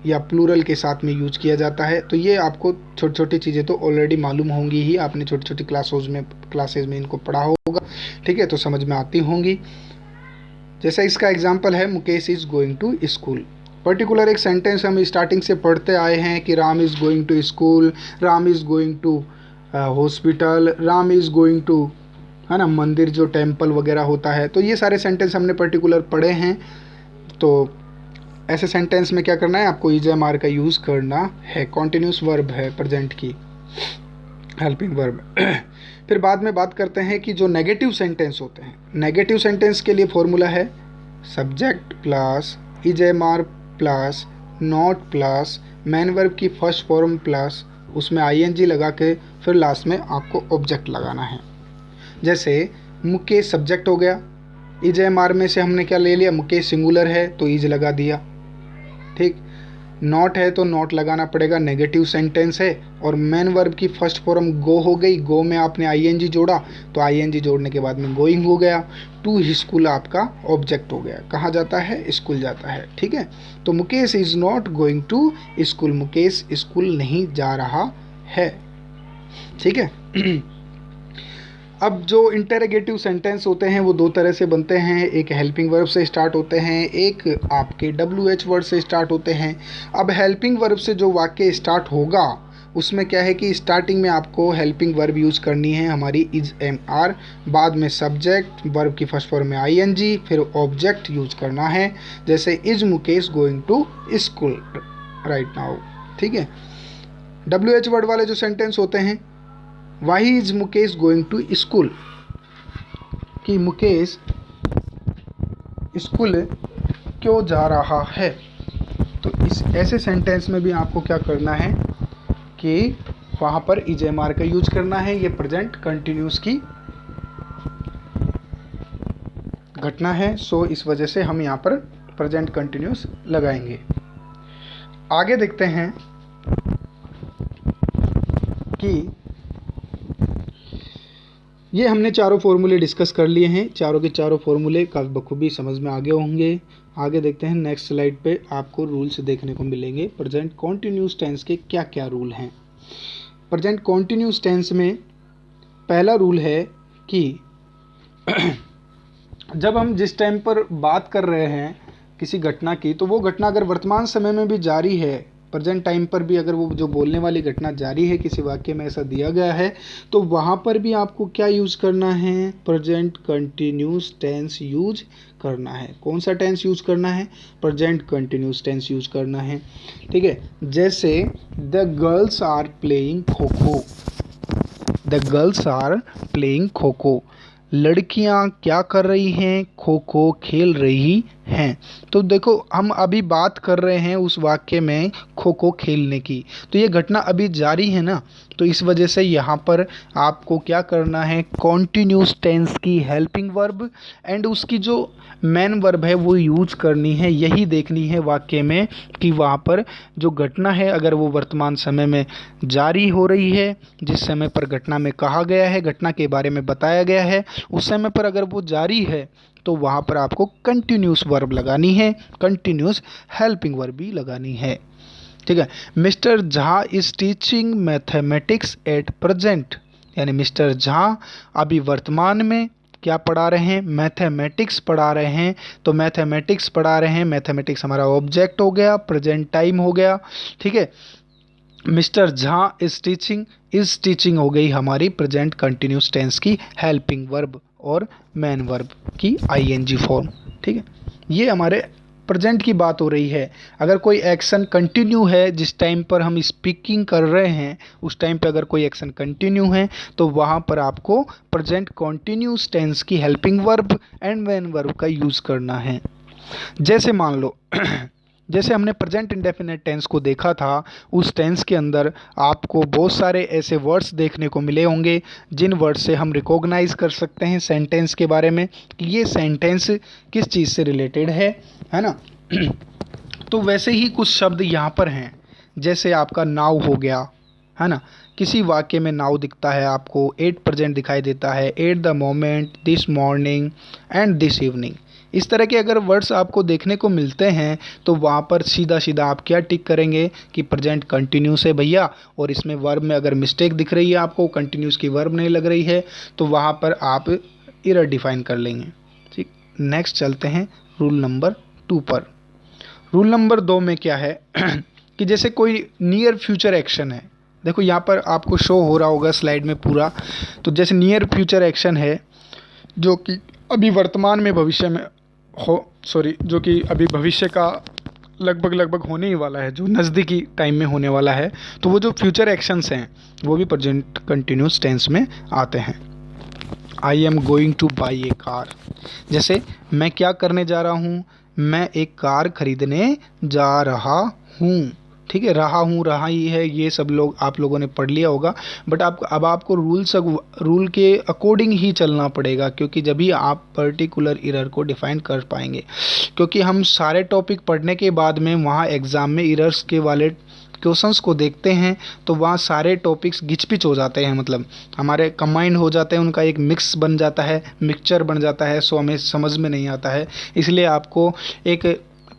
[SPEAKER 1] या प्लूरल के साथ में यूज किया जाता है। तो ये आपको छोटी छोटी चीज़ें तो ऑलरेडी मालूम होंगी ही, आपने छोटी छोटी क्लासेज में इनको पढ़ा होगा, ठीक है, तो समझ में आती होंगी। जैसा इसका एग्जाम्पल है Mukesh is going to school. Particular एक सेंटेंस हम स्टार्टिंग से पढ़ते आए हैं कि Ram is going to school, Ram is going to hospital, Ram is going to, है ना, मंदिर जो टेम्पल वगैरह होता है। तो ये सारे सेंटेंस हमने पर्टिकुलर पढ़े हैं। तो ऐसे सेंटेंस में क्या करना है? आपको इज एम आर का यूज़ करना है। कॉन्टिन्यूस वर्ब है प्रेजेंट की, हेल्पिंग वर्ब। फिर बाद में बात करते हैं कि जो नेगेटिव सेंटेंस होते हैं, नेगेटिव सेंटेंस के लिए फॉर्मूला है subject plus is am are plus not plus main verb की फर्स्ट फॉर्म प्लस उसमें आई एन जी लगा के फिर लास्ट में आपको ऑब्जेक्ट लगाना है। जैसे मुकेश सब्जेक्ट हो गया, इज एम आर में से हमने क्या ले लिया? मुकेश सिंगुलर है तो इज लगा दिया, ठीक। नॉट है तो नॉट लगाना पड़ेगा, नेगेटिव सेंटेंस है। और मैन वर्ब की फर्स्ट फॉर्म गो हो गई, गो में आपने आई एन जी जोड़ा तो आई एन जी जोड़ने के बाद में गोइंग हो गया। टू स्कूल आपका ऑब्जेक्ट हो गया, कहाँ जाता है? स्कूल जाता है, ठीक है। तो Mukesh is not going to school, Mukesh school नहीं जा रहा है, ठीक है। अब जो इंटरोगेटिव सेंटेंस होते हैं वो दो तरह से बनते हैं, एक हेल्पिंग वर्ब से स्टार्ट होते हैं, एक आपके WH वर्ड से स्टार्ट होते हैं। अब हेल्पिंग वर्ब से जो वाक्य स्टार्ट होगा उसमें क्या है कि स्टार्टिंग में आपको हेल्पिंग वर्ब यूज़ करनी है हमारी इज एम आर, बाद में सब्जेक्ट, वर्ब की फर्स्ट फॉर्म में आई एन जी, फिर ऑब्जेक्ट यूज करना है। जैसे is Mukesh going to school right now, ठीक है। WH वर्ड वाले जो सेंटेंस होते हैं, why is Mukesh going to school, कि मुकेश स्कूल क्यों जा रहा है। तो इस ऐसे सेंटेंस में भी आपको क्या करना है कि वहाँ पर इज एम आर का यूज करना है। ये प्रेजेंट कंटिन्यूस की घटना है, सो इस वजह से हम यहाँ पर प्रेजेंट कंटिन्यूस लगाएंगे। आगे देखते हैं कि ये हमने चारों फॉर्मूले डिस्कस कर लिए हैं, चारों के चारों फॉर्मूले काफ़ी बखूबी समझ में आ गए होंगे। आगे देखते हैं नेक्स्ट स्लाइड पे आपको रूल्स देखने को मिलेंगे। प्रेजेंट कॉन्टिन्यूस टेंस के क्या क्या रूल हैं। प्रेजेंट कॉन्टिन्यूस टेंस में पहला रूल है कि जब हम जिस टाइम पर बात कर रहे हैं किसी घटना की, तो वो घटना अगर वर्तमान समय में भी जारी है, प्रेजेंट टाइम पर भी अगर वो जो बोलने वाली घटना जारी है, किसी वाक्य में ऐसा दिया गया है, तो वहाँ पर भी आपको क्या यूज़ करना है? प्रेजेंट कंटिन्यूस टेंस यूज करना है। कौन सा टेंस यूज करना है? प्रेजेंट कंटिन्यूस टेंस यूज करना है, ठीक है। जैसे the girls are playing kho kho, the girls are playing kho kho, लड़कियां क्या कर रही हैं? खो खो खेल रही हैं। तो देखो हम अभी बात कर रहे हैं उस वाक्य में खो खो खेलने की, तो ये घटना अभी जारी है ना, तो इस वजह से यहाँ पर आपको क्या करना है, कॉन्टिन्यूस टेंस की हेल्पिंग वर्ब एंड उसकी जो मेन वर्ब है वो यूज करनी है। यही देखनी है वाक्य में कि वहाँ पर जो घटना है अगर वो वर्तमान समय में जारी हो रही है, जिस समय पर घटना में कहा गया है, घटना के बारे में बताया गया है, उस समय पर अगर वो जारी है तो वहाँ पर आपको कंटिन्यूस वर्ब लगानी है, कंटिन्यूस हेल्पिंग वर्ब भी लगानी है। ठीक है। Mister Jha is teaching mathematics at present, यानी मिस्टर झा अभी वर्तमान में क्या पढ़ा रहे हैं, मैथमेटिक्स पढ़ा रहे हैं। तो मैथमेटिक्स पढ़ा रहे हैं, मैथमेटिक्स हमारा ऑब्जेक्ट हो गया, प्रेजेंट टाइम हो गया। ठीक है। मिस्टर झा इज टीचिंग हो गई हमारी प्रेजेंट कंटिन्यूस टेंस की हेल्पिंग वर्ब और मेन वर्ब की आईएनजी फॉर्म। ठीक है। ये हमारे प्रेजेंट की बात हो रही है। अगर कोई एक्शन कंटिन्यू है, जिस टाइम पर हम स्पीकिंग कर रहे हैं उस टाइम पे अगर कोई एक्शन कंटिन्यू है तो वहाँ पर आपको प्रेजेंट कंटिन्यूस टेंस की helping verb and main verb का यूज़ करना है। जैसे मान लो जैसे हमने प्रेजेंट इंडेफिनिट टेंस को देखा था, उस टेंस के अंदर आपको बहुत सारे ऐसे वर्ड्स देखने को मिले होंगे जिन वर्ड से हम रिकॉग्नाइज कर सकते हैं सेंटेंस के बारे में कि ये सेंटेंस किस चीज़ से रिलेटेड है ना। तो वैसे ही कुछ शब्द यहाँ पर हैं, जैसे आपका नाउ हो गया, है ना। किसी वाक्य में नाउ दिखता है आपको, एट प्रेजेंट दिखाई देता है, at the moment, this morning and this evening. इस तरह के अगर वर्ड्स आपको देखने को मिलते हैं तो वहाँ पर सीधा सीधा आप क्या टिक करेंगे कि प्रेजेंट कंटिन्यूस है भैया, और इसमें वर्ब में अगर मिस्टेक दिख रही है आपको, कंटिन्यूस की वर्ब नहीं लग रही है, तो वहाँ पर आप एरर डिफाइन कर लेंगे। ठीक। नेक्स्ट चलते हैं रूल नंबर 2 पर। रूल नंबर 2 में क्या है कि जैसे कोई नियर फ्यूचर एक्शन है, देखो यहाँ पर आपको शो हो रहा होगा स्लाइड में पूरा। तो जैसे नियर फ्यूचर एक्शन है जो कि अभी वर्तमान में भविष्य में जो कि अभी भविष्य का लगभग होने ही वाला है, जो नज़दीकी टाइम में होने वाला है, तो वो जो फ्यूचर एक्शंस हैं वो भी प्रेजेंट कंटिन्यूस टेंस में आते हैं। I am going two by A car, जैसे मैं क्या करने जा रहा हूँ, मैं एक कार खरीदने जा रहा हूँ। ठीक है। रहा हूँ, रहा ही है, ये सब लोग आप लोगों ने पढ़ लिया होगा, बट अब आपको रूल के अकॉर्डिंग ही चलना पड़ेगा, क्योंकि जब ही आप पर्टिकुलर एरर को डिफाइन कर पाएंगे। क्योंकि हम सारे टॉपिक पढ़ने के बाद में वहाँ एग्ज़ाम में एरर्स के वाले क्वेश्चंस को देखते हैं तो वहाँ सारे टॉपिक्स गिचपिच हो जाते हैं, मतलब हमारे कंबाइंड हो जाते हैं, उनका एक मिक्स बन जाता है, मिक्सचर बन जाता है, सो हमें समझ में नहीं आता है। इसलिए आपको एक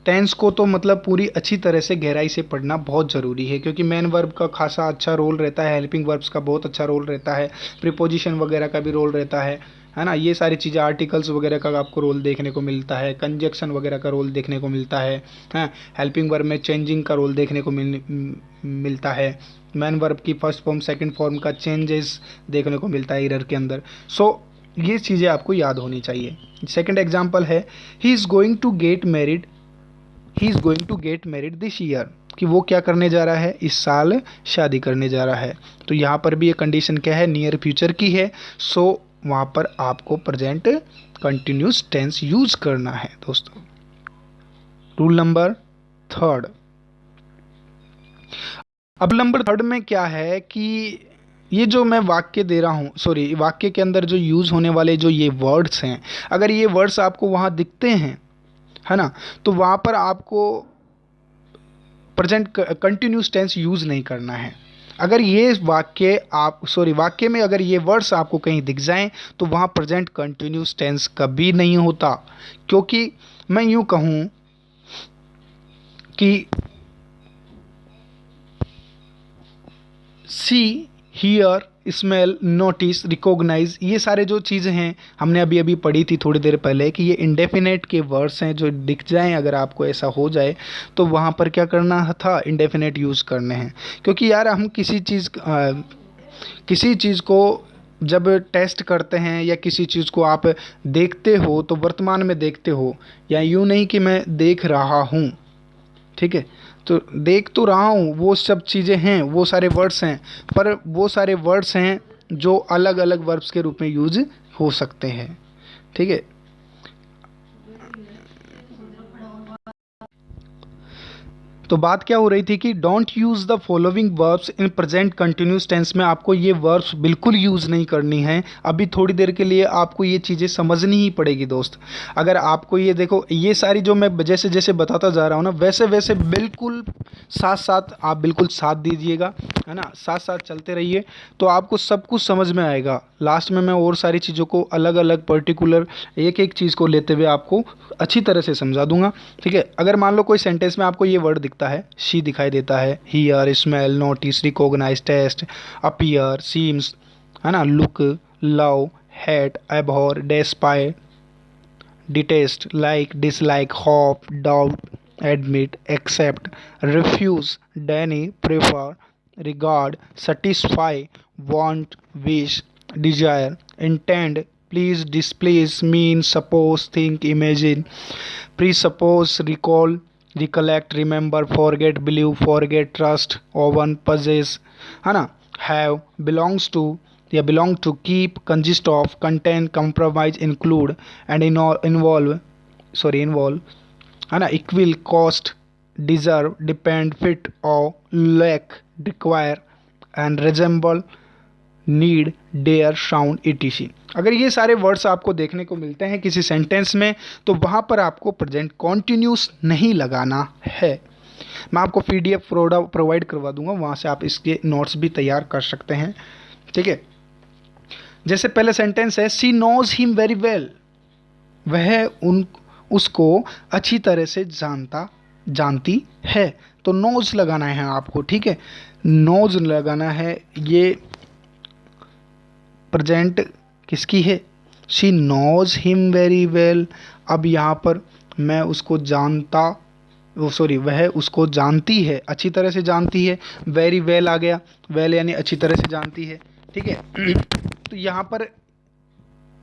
[SPEAKER 1] टेंस को तो मतलब पूरी अच्छी तरह से गहराई से पढ़ना बहुत ज़रूरी है, क्योंकि मेन वर्ब का खासा अच्छा रोल रहता है, हेल्पिंग वर्ब्स का बहुत अच्छा रोल रहता है, प्रीपोजिशन वगैरह का भी रोल रहता है ना। ये सारी चीज़ें, आर्टिकल्स वगैरह का आपको रोल देखने को मिलता है, कंजक्शन वगैरह का रोल देखने को मिलता है। हेल्पिंग वर्ब में चेंजिंग का रोल देखने को मिलता है। मैन वर्ब की फर्स्ट फॉर्म सेकंड फॉर्म का चेंजेस देखने को मिलता है एरर के अंदर। सो ये चीज़ें आपको याद होनी चाहिए। सेकंड एग्जांपल है, he is going to get married this year, कि वो क्या करने जा रहा है, इस साल शादी करने जा रहा है। तो यहाँ पर भी ये कंडीशन क्या है, नियर फ्यूचर की है। सो वहाँ पर आपको प्रेजेंट कंटिन्यूस टेंस यूज करना है दोस्तों। Rule number 3। अब नंबर 3 में क्या है कि ये जो मैं वाक्य दे रहा हूँ, सॉरी, वाक्य के अंदर जो यूज़ होने वाले जो ये वर्ड्स हैं, अगर ये वर्ड्स आपको वहाँ दिखते हैं, है ना, तो वहाँ पर आपको प्रेजेंट कंटिन्यूस टेंस यूज़ नहीं करना है। अगर ये वाक्य में अगर ये वर्ड्स आपको कहीं दिख जाएं तो वहाँ प्रेजेंट कंटिन्यूस टेंस कभी नहीं होता। क्योंकि मैं यूँ कहूँ कि सी, हियर, स्मेल, नोटिस, रिकॉग्नाइज, ये सारे जो चीज़ें हैं हमने अभी अभी पढ़ी थी थोड़ी देर पहले कि ये इंडेफिनेट के वर्ड्स हैं, जो दिख जाएं, अगर आपको ऐसा हो जाए तो वहाँ पर क्या करना था, इंडेफिनेट यूज़ करने हैं। क्योंकि यार हम किसी चीज़ को जब टेस्ट करते हैं या किसी चीज़ को आप देखते हो तो वर्तमान में देखते हो, या यूँ नहीं कि मैं देख रहा हूँ। ठीक है। तो देख तो रहा हूँ, वो सब चीज़ें हैं, वो सारे वर्ड्स हैं, पर वो सारे वर्ड्स हैं जो अलग अलग वर्ब्स के रूप में यूज हो सकते हैं। ठीक है। तो बात क्या हो रही थी कि don't use the following verbs in present continuous tense में आपको ये वर्ब्स बिल्कुल यूज़ नहीं करनी है। अभी थोड़ी देर के लिए आपको ये चीज़ें समझनी ही पड़ेगी दोस्त। अगर आपको ये देखो, ये सारी जो मैं जैसे जैसे बताता जा रहा हूँ ना, वैसे वैसे बिल्कुल साथ साथ आप बिल्कुल साथ दीजिएगा, है ना, साथ साथ चलते रहिए, तो आपको सब कुछ समझ में आएगा। लास्ट में मैं और सारी चीज़ों को अलग अलग पर्टिकुलर एक एक चीज़ को लेते हुए आपको अच्छी तरह से समझा दूंगा, ठीक है। अगर मान लो कोई सेंटेंस में आपको ये वर्ड दिखता है, शी दिखाई देता है, hear, smell, notice, recognise, taste, appear, seems, है ना, look, love, hate, abhor, despair, detest, like, dislike, hope, doubt, admit, accept, refuse, deny, prefer, regard, satisfy, want, wish, desire, intend, please, displease, mean, suppose, think, imagine, presuppose, recall, recollect, remember, forget, believe, forget, trust, own, possess, है ना, have, belongs to या belong to, keep, consist of, contain, compromise, include, and involve, है ना, equal, cost, deserve, depend, fit, owe, lack, require, and resemble, need, dare, sound, ETC. अगर ये सारे words आपको देखने को मिलते हैं किसी सेंटेंस में, तो वहाँ पर आपको प्रेजेंट कॉन्टिन्यूस नहीं लगाना है। मैं आपको पीडीएफ प्रोवाइड करवा दूंगा, वहाँ से आप इसके नोट्स भी तैयार कर सकते हैं, ठीक है। जैसे पहले सेंटेंस है, सी नोज हिम वेरी वेल, वह उसको अच्छी तरह से जानती है, तो नोज लगाना है आपको, ठीक है, नोज लगाना है। ये प्रेजेंट किसकी है, she knows him very well. अब यहाँ पर मैं उसको जानता, वह उसको जानती है, अच्छी तरह से जानती है, वेरी वेल आ गया, वेल यानी अच्छी तरह से जानती है, ठीक है। तो यहाँ पर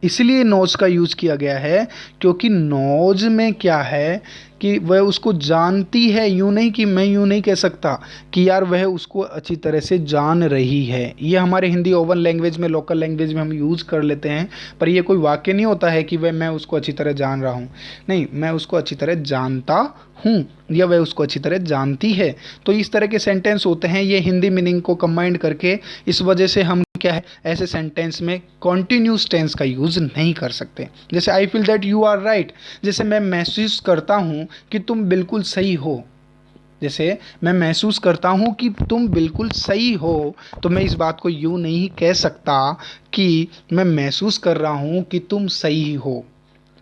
[SPEAKER 1] इसलिए नोज का यूज़ किया गया है क्योंकि नोज में क्या है कि वह उसको जानती है। यूँ नहीं कि मैं यूँ नहीं कह सकता कि यार वह उसको अच्छी तरह से जान रही है। ये हमारे हिंदी ओवन लैंग्वेज में, लोकल लैंग्वेज में हम यूज़ कर लेते हैं, पर ये कोई वाक्य नहीं होता है कि वह मैं उसको अच्छी तरह जान रहा हूँ। नहीं, मैं उसको अच्छी तरह जानता हूँ या वह उसको अच्छी तरह जानती है। तो इस तरह के सेंटेंस होते हैं, ये हिंदी मीनिंग को कंबाइंड करके, इस वजह से हम क्या है, ऐसे सेंटेंस में कॉन्टिन्यूस टेंस का यूज़ नहीं कर सकते। जैसे I feel that you are right, जैसे मैं महसूस करता हूँ कि तुम बिल्कुल सही हो, जैसे मैं महसूस करता हूँ कि तुम बिल्कुल सही हो, तो मैं इस बात को यूँ नहीं कह सकता कि मैं महसूस कर रहा हूँ कि तुम सही हो।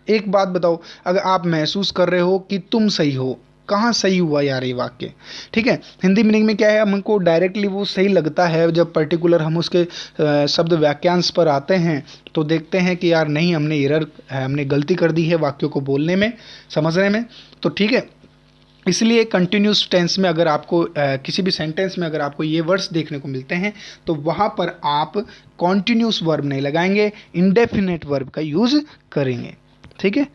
[SPEAKER 1] एक बात बताओ, अगर आप महसूस कर रहे हो कि तुम सही हो, कहाँ सही हुआ यार ये वाक्य, ठीक है। हिंदी मीनिंग में क्या है, हमको डायरेक्टली वो सही लगता है, जब पर्टिकुलर हम उसके शब्द वाक्यांश पर आते हैं तो देखते हैं कि यार नहीं, हमने गलती कर दी है वाक्यों को बोलने में, समझने में, तो ठीक है। इसलिए कंटिन्यूस टेंस में अगर आपको किसी भी सेंटेंस में अगर आपको ये वर्ड्स देखने को मिलते हैं, तो वहाँ पर आप कॉन्टिन्यूस वर्ब नहीं लगाएंगे, इंडेफिनेट वर्ब का यूज़ करेंगे, ठीक है।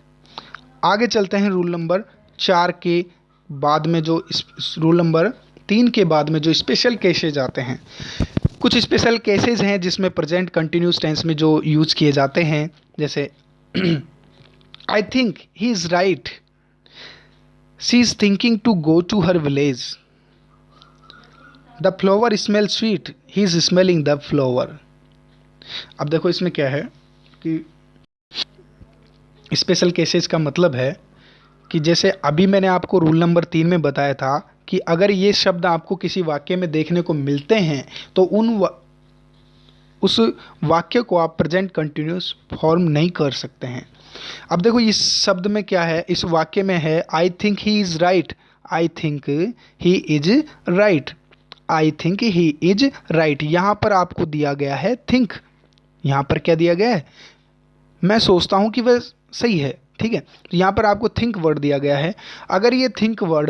[SPEAKER 1] आगे चलते हैं रूल नंबर 4 के बाद में, जो रूल नंबर 3 के बाद में जो स्पेशल केसेज आते हैं। कुछ स्पेशल केसेज हैं जिसमें प्रेजेंट कंटिन्यूस टेंस में जो यूज किए जाते हैं, जैसे I think he is right, she is thinking to go to her village, the flower smell sweet, he is smelling the flower. अब देखो इसमें क्या है कि स्पेशल केसेज का मतलब है कि जैसे अभी मैंने आपको रूल नंबर 3 में बताया था कि अगर ये शब्द आपको किसी वाक्य में देखने को मिलते हैं तो उस वाक्य को आप प्रेजेंट कंटिन्यूस फॉर्म नहीं कर सकते हैं। अब देखो इस शब्द में क्या है, इस वाक्य में है आई think he is right, I think he is right, I think he is right. यहाँ पर आपको दिया गया है थिंक, यहाँ पर क्या दिया गया है, मैं सोचता हूँ कि वह सही है, ठीक है। तो यहाँ पर आपको थिंक वर्ड दिया गया है। अगर ये थिंक वर्ड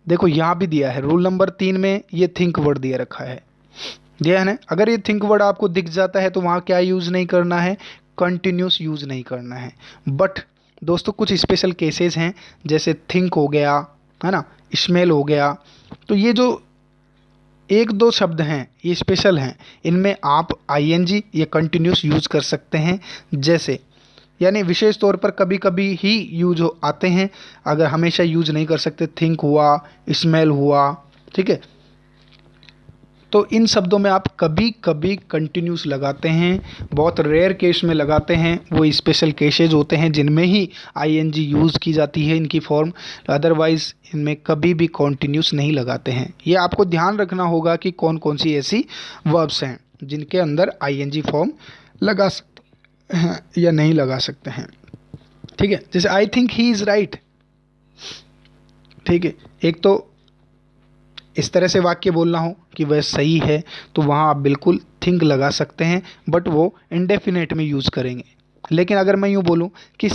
[SPEAKER 1] देखो यहाँ भी दिया है, रूल नंबर 3 में ये थिंक वर्ड दिया रखा है, दिया है ना। अगर ये थिंक वर्ड आपको दिख जाता है तो वहाँ क्या यूज़ नहीं करना है, कंटिन्यूस यूज़ नहीं करना है। बट दोस्तों कुछ स्पेशल केसेस हैं, जैसे थिंक हो गया, है ना, स्मेल हो गया, तो ये जो एक दो शब्द हैं ये स्पेशल हैं, इनमें आप आईएनजी या कंटिन्यूस यूज़ कर सकते हैं। जैसे यानी विशेष तौर पर कभी कभी ही यूज आते हैं, अगर हमेशा यूज नहीं कर सकते। थिंक हुआ, स्मेल हुआ, ठीक है। तो इन शब्दों में आप कभी कभी कंटिन्यूस लगाते हैं, बहुत रेयर केस में लगाते हैं, वो स्पेशल केसेज होते हैं जिनमें ही आईएनजी यूज़ की जाती है इनकी फॉर्म। अदरवाइज इनमें कभी भी कंटिन्यूस नहीं लगाते हैं। ये आपको ध्यान रखना होगा कि कौन कौन सी ऐसी वर्ब्स हैं जिनके अंदर आईएनजी फॉर्म लगा सकते हैं या नहीं लगा सकते हैं, ठीक है। जैसे I think he is right, ठीक है। एक तो इस तरह से वाक्य बोलना हो कि वह सही है, तो वहाँ आप बिल्कुल थिंक लगा सकते हैं, बट वो इंडेफिनेट में यूज़ करेंगे। लेकिन अगर मैं यूँ बोलूँ कि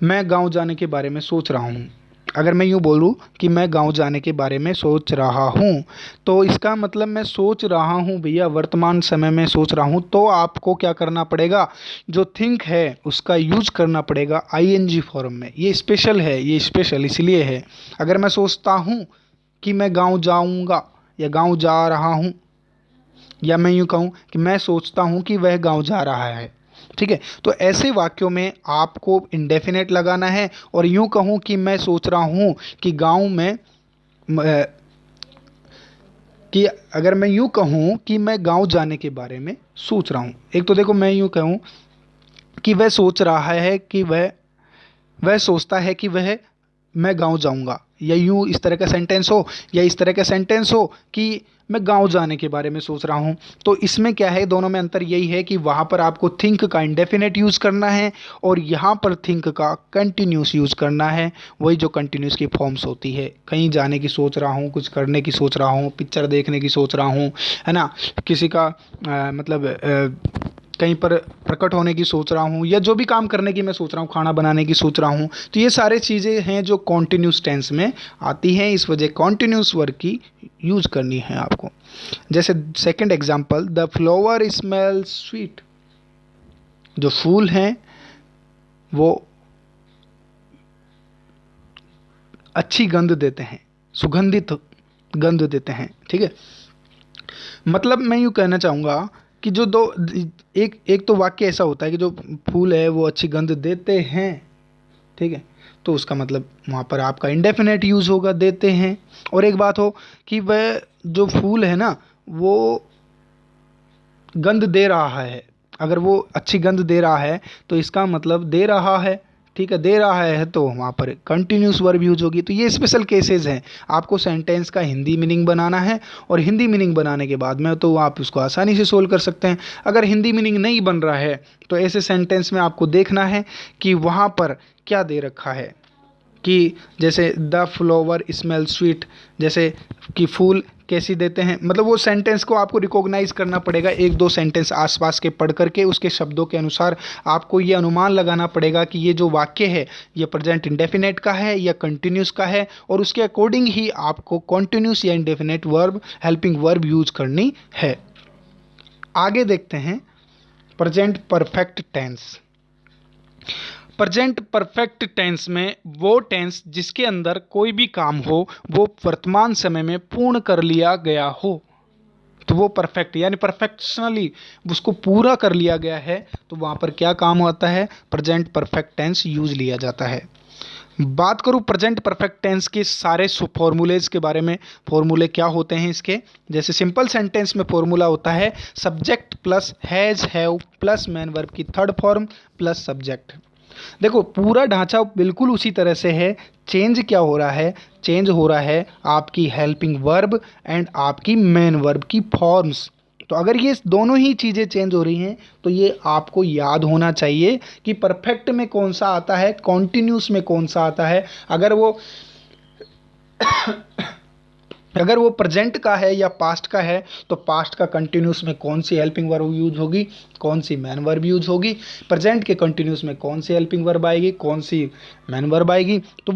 [SPEAKER 1] मैं गांव जाने के बारे में सोच रहा हूँ, अगर मैं यूँ बोलूँ कि मैं गांव जाने के बारे में सोच रहा हूँ, तो इसका मतलब मैं सोच रहा हूँ भैया, वर्तमान समय में सोच रहा हूँ। तो आपको क्या करना पड़ेगा, जो थिंक है उसका यूज करना पड़ेगा आईएनजी फॉर्म में। ये स्पेशल है, ये स्पेशल इसलिए है। अगर मैं सोचता हूँ कि मैं गांव जाऊंगा या गांव जा रहा हूं, या मैं यूं कहूं कि मैं सोचता हूं कि वह गांव जा रहा है, ठीक है। तो ऐसे वाक्यों में आपको इंडेफिनेट लगाना है। और यूं कहूं कि मैं सोच रहा हूं कि गांव में कि अगर मैं यूं कहूं कि मैं गांव जाने के बारे में सोच रहा हूं, एक तो देखो मैं यूं कहूं कि वह सोच रहा है कि वह सोचता है कि वह मैं गांव जाऊंगा, या यूं इस तरह का सेंटेंस हो, या इस तरह का सेंटेंस हो कि मैं गांव जाने के बारे में सोच रहा हूं। तो इसमें क्या है, दोनों में अंतर यही है कि वहां पर आपको थिंक का इंडेफिनेट यूज़ करना है और यहाँ पर थिंक का कंटिन्यूस यूज़ करना है। वही जो कंटिन्यूस की फॉर्म्स होती है, कहीं जाने की सोच रहा हूँ, कुछ करने की सोच रहा हूँ, पिक्चर देखने की सोच रहा हूँ, है ना, किसी का कहीं पर प्रकट होने की सोच रहा हूँ, या जो भी काम करने की मैं सोच रहा हूँ, खाना बनाने की सोच रहा हूँ। तो ये सारे चीज़ें हैं जो कॉन्टिन्यूस टेंस में आती हैं, इस वजह कॉन्टिन्यूस वर्ब की यूज़ करनी है आपको। जैसे second example, the flower smells sweet. जो फूल हैं वो अच्छी गंध देते हैं, सुगंधित गंध देते हैं, ठीक है। मतलब मैं यूँ कहना चाहूँगा कि जो दो एक एक तो वाक्य ऐसा होता है कि जो फूल है वो अच्छी गंध देते हैं, ठीक है। तो उसका मतलब वहाँ पर आपका इंडेफिनेट यूज़ होगा, देते हैं। और एक बात हो कि वह जो फूल है ना वो गंध दे रहा है, अगर वो अच्छी गंध दे रहा है तो इसका मतलब दे रहा है, ठीक है। दे रहा है तो वहाँ पर कंटिन्यूस वर्ब यूज होगी। तो ये स्पेशल केसेस हैं। आपको सेंटेंस का हिंदी मीनिंग बनाना है, और हिंदी मीनिंग बनाने के बाद में तो आप उसको आसानी से सोल्व कर सकते हैं। अगर हिंदी मीनिंग नहीं बन रहा है तो ऐसे सेंटेंस में आपको देखना है कि वहाँ पर क्या दे रखा है, कि जैसे द फ्लावर स्मेल स्वीट, जैसे कि फूल कैसी देते हैं, मतलब वो सेंटेंस को आपको रिकॉग्नाइज करना पड़ेगा। एक दो सेंटेंस आसपास के पढ़ करके उसके शब्दों के अनुसार आपको ये अनुमान लगाना पड़ेगा कि ये जो वाक्य है ये प्रेजेंट इंडेफिनेट का है या कंटिन्यूस का है, और उसके अकॉर्डिंग ही आपको कंटिन्यूस या indefinite verb, helping verb use करनी है। आगे देखते हैं present perfect tense. Present perfect tense में वो टेंस जिसके अंदर कोई भी काम हो वो वर्तमान समय में पूर्ण कर लिया गया हो, तो वो परफेक्ट यानी परफेक्शनली उसको पूरा कर लिया गया है, तो वहाँ पर क्या काम होता है, प्रेजेंट परफेक्ट टेंस यूज लिया जाता है। बात करूँ प्रेजेंट परफेक्ट टेंस के सारे फॉर्मूलेज के बारे में, फॉर्मूले क्या होते हैं इसके, जैसे सिंपल सेंटेंस में फॉर्मूला होता है subject plus has have plus main verb की थर्ड फॉर्म प्लस सब्जेक्ट। देखो पूरा ढांचा बिल्कुल उसी तरह से है, चेंज क्या हो रहा है, चेंज हो रहा है आपकी हेल्पिंग वर्ब एंड आपकी मेन वर्ब की फॉर्म्स। तो अगर ये दोनों ही चीज़ें चेंज हो रही हैं तो ये आपको याद होना चाहिए कि परफेक्ट में कौन सा आता है, कॉन्टिन्यूस में कौन सा आता है। अगर वो प्रेजेंट का है या पास्ट का है तो पास्ट का कंटिन्यूस में कौन सी हेल्पिंग वर्ब यूज होगी, कौन सी मैन वर्ब यूज होगी, प्रेजेंट के कंटिन्यूस में कौन सी हेल्पिंग वर्ब आएगी, कौन सी मैन वर्ब आएगी। तो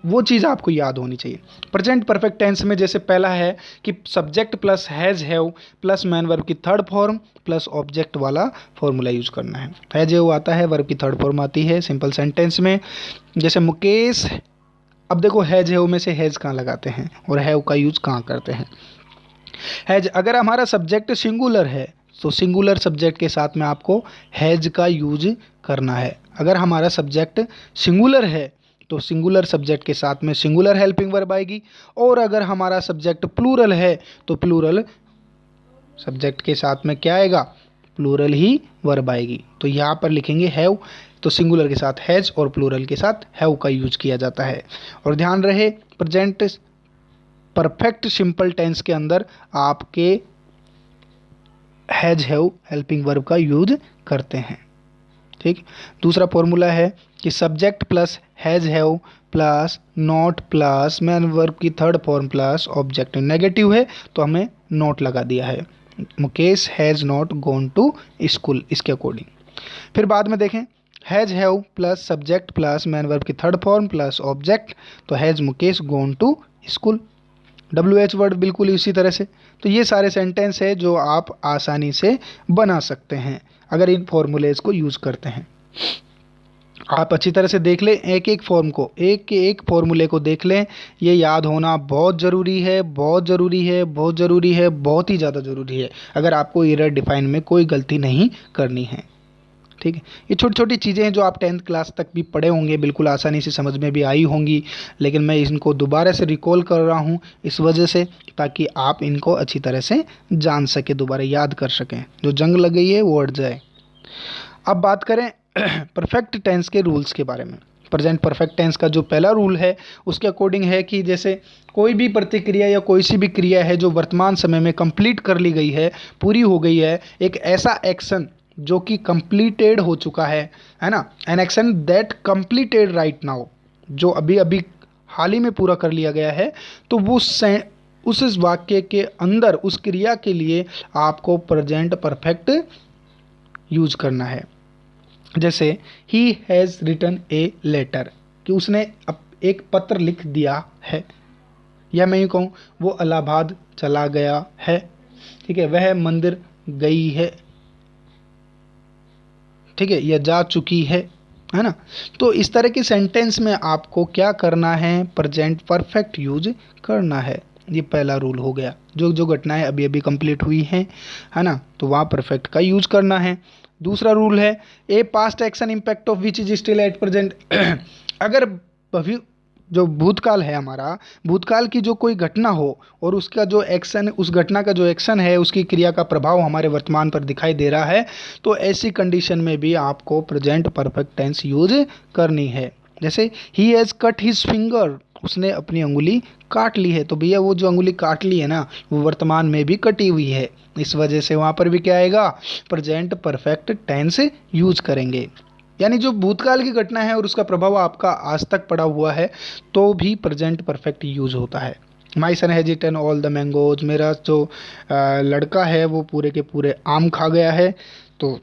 [SPEAKER 1] वो चीज़ आपको याद होनी चाहिए। प्रेजेंट परफेक्ट टेंस में जैसे पहला है कि subject plus has have plus main verb की थर्ड फॉर्म प्लस ऑब्जेक्ट वाला फॉर्मूला यूज करना है। हैज हैव आता है, वर्ब की थर्ड फॉर्म आती है सिंपल सेंटेंस में। जैसे मुकेश, अब देखो हैज हैव में से हैज कहाँ लगाते हैं और हैव का यूज कहाँ करते हैं। हैज अगर हमारा सब्जेक्ट सिंगुलर है तो सिंगुलर सब्जेक्ट के साथ में आपको हैज का यूज करना है। अगर हमारा सब्जेक्ट सिंगुलर है तो सिंगुलर सब्जेक्ट के साथ में सिंगुलर हेल्पिंग वर्ब आएगी, और अगर हमारा सब्जेक्ट प्लूरल है तो प्लूरल सब्जेक्ट के साथ में क्या आएगा, प्लूरल ही वर्ब आएगी। तो यहाँ पर लिखेंगे हैव, तो सिंगुलर के साथ हैज और प्लूरल के साथ हैव का यूज किया जाता है। और ध्यान रहे प्रेजेंट परफेक्ट सिंपल टेंस के अंदर आपके हैज हैव हेल्पिंग वर्ब का यूज करते हैं। ठीक, दूसरा फॉर्मूला है कि subject plus has have plus not plus main verb की third form plus object negative है तो हमें नॉट लगा दिया है। Mukesh has not gone to school, इसके अकॉर्डिंग। फिर बाद में देखें has have plus subject plus main verb की थर्ड फॉर्म प्लस ऑब्जेक्ट, तो has Mukesh gone to school, WH word बिल्कुल इसी तरह से। तो ये सारे सेंटेंस है जो आप आसानी से बना सकते हैं अगर इन फॉर्मूलेज को यूज़ करते हैं। आप अच्छी तरह से देख लें एक एक फॉर्म को, एक के एक फॉर्मूले को देख लें, ये याद होना बहुत ज़रूरी है, बहुत ज़रूरी है, बहुत ज़रूरी है, बहुत ही ज़्यादा ज़रूरी है अगर आपको एरर डिफाइन में कोई गलती नहीं करनी है। ठीक है, ये छोटी छोटी चीज़ें हैं जो आप 10th क्लास तक भी पढ़े होंगे, बिल्कुल आसानी से समझ में भी आई होंगी, लेकिन मैं इनको दोबारा से रिकॉल कर रहा हूँ इस वजह से ताकि आप इनको अच्छी तरह से जान सके, दोबारा याद कर सकें, जो जंग लग गई है वो अट जाए। अब बात करें परफेक्ट टेंस के रूल्स के बारे में। प्रेजेंट परफेक्ट टेंस का जो पहला रूल है उसके अकॉर्डिंग है कि जैसे कोई भी प्रतिक्रिया या कोई सी भी क्रिया है जो वर्तमान समय में कंप्लीट कर ली गई है, पूरी हो गई है, एक ऐसा एक्शन जो कि कंप्लीटेड हो चुका है ना, an action that completed right now, जो अभी अभी हाल ही में पूरा कर लिया गया है, तो वो उस वाक्य के अंदर उस क्रिया के लिए आपको प्रेजेंट परफेक्ट यूज करना है। जैसे he has written a letter, कि उसने एक पत्र लिख दिया है, या मैं यूँ कहूँ वो इलाहाबाद चला गया है, ठीक है, वह मंदिर गई है, ठीक है, या जा चुकी है ना। तो इस तरह के सेंटेंस में आपको क्या करना है, प्रेजेंट परफेक्ट यूज करना है। ये पहला रूल हो गया, जो जो घटनाएं अभी अभी कंप्लीट हुई हैं है ना, तो वहाँ परफेक्ट का यूज करना है। दूसरा रूल है ए past action impact of which is still at present. अगर जो भूतकाल है हमारा, भूतकाल की जो कोई घटना हो और उसका जो एक्शन, उस घटना का जो एक्शन है, उसकी क्रिया का प्रभाव हमारे वर्तमान पर दिखाई दे रहा है, तो ऐसी कंडीशन में भी आपको प्रेजेंट परफेक्ट टेंस यूज करनी है। जैसे he has cut his finger, उसने अपनी अंगुली काट ली है, तो भैया वो जो अंगुली काट ली है ना, वो वर्तमान में भी कटी हुई है, इस वजह से वहाँ पर भी क्या आएगा, प्रेजेंट परफेक्ट टेंस यूज करेंगे। यानी जो भूतकाल की घटना है और उसका प्रभाव आपका आज तक पड़ा हुआ है, तो भी प्रेजेंट परफेक्ट यूज होता है। My son has eaten all the mangoes, मेरा जो लड़का है वो पूरे के पूरे आम खा गया है, तो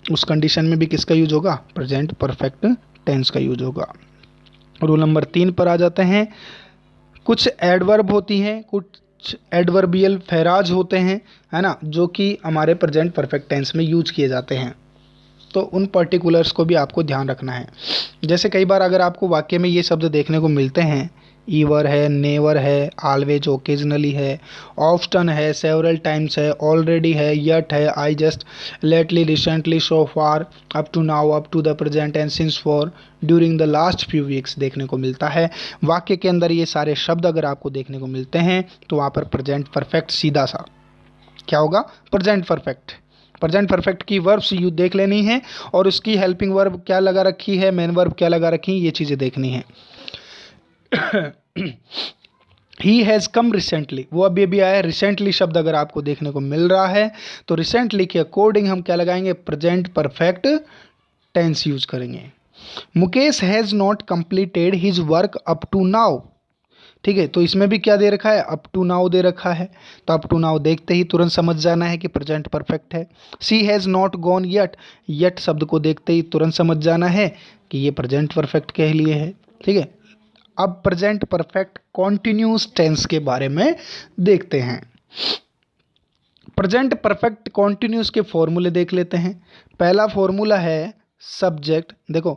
[SPEAKER 1] उस कंडीशन में भी किसका यूज होगा, प्रेजेंट परफेक्ट टेंस का यूज होगा। रूल नंबर 3 पर आ जाते हैं। कुछ एडवर्ब होती हैं, कुछ एडवर्बियल फ्रेज होते हैं, है ना, जो कि हमारे प्रेजेंट परफेक्ट टेंस में यूज किए जाते हैं, तो उन पर्टिकुलर्स को भी आपको ध्यान रखना है। जैसे कई बार अगर आपको वाक्य में ये शब्द देखने को मिलते हैं, ईवर है, नेवर है, ऑलवेज ओकेजनली है, ऑफ्टन है, सेवरल टाइम्स है, ऑलरेडी है, यट है, I just, lately, recently, so far, up to now, up to the present and since for, during the last few weeks देखने को मिलता है। वाक्य के अंदर ये सारे शब्द अगर आपको देखने को मिलते हैं तो वहाँ पर प्रेजेंट परफेक्ट सीधा सा क्या होगा, प्रेजेंट परफेक्ट। प्रेजेंट परफेक्ट की वर्ब्स यू देख लेनी है और उसकी हेल्पिंग वर्ब क्या लगा रखी है, मेन वर्ब क्या लगा रखी है, ये चीज़ें देखनी है। ही हैज़ कम रिसेंटली, वो अभी अभी आया है, रिसेंटली शब्द अगर आपको देखने को मिल रहा है तो रिसेंटली के अकॉर्डिंग हम क्या लगाएंगे, प्रेजेंट परफेक्ट टेंस यूज करेंगे। Mukesh has not completed his work up to now, ठीक है, तो इसमें भी क्या दे रखा है, अप टू नाउ दे रखा है, तो अप टू नाउ देखते ही तुरंत समझ जाना है कि प्रेजेंट परफेक्ट है। She has not gone yet, yet शब्द को देखते ही तुरंत समझ जाना है कि ये प्रेजेंट परफेक्ट के लिए है, ठीक है। अब प्रेजेंट परफेक्ट कॉन्टिन्यूस टेंस के बारे में देखते हैं। प्रेजेंट परफेक्ट कॉन्टिन्यूस के फॉर्मूले देख लेते हैं। पहला फॉर्मूला है सब्जेक्ट, देखो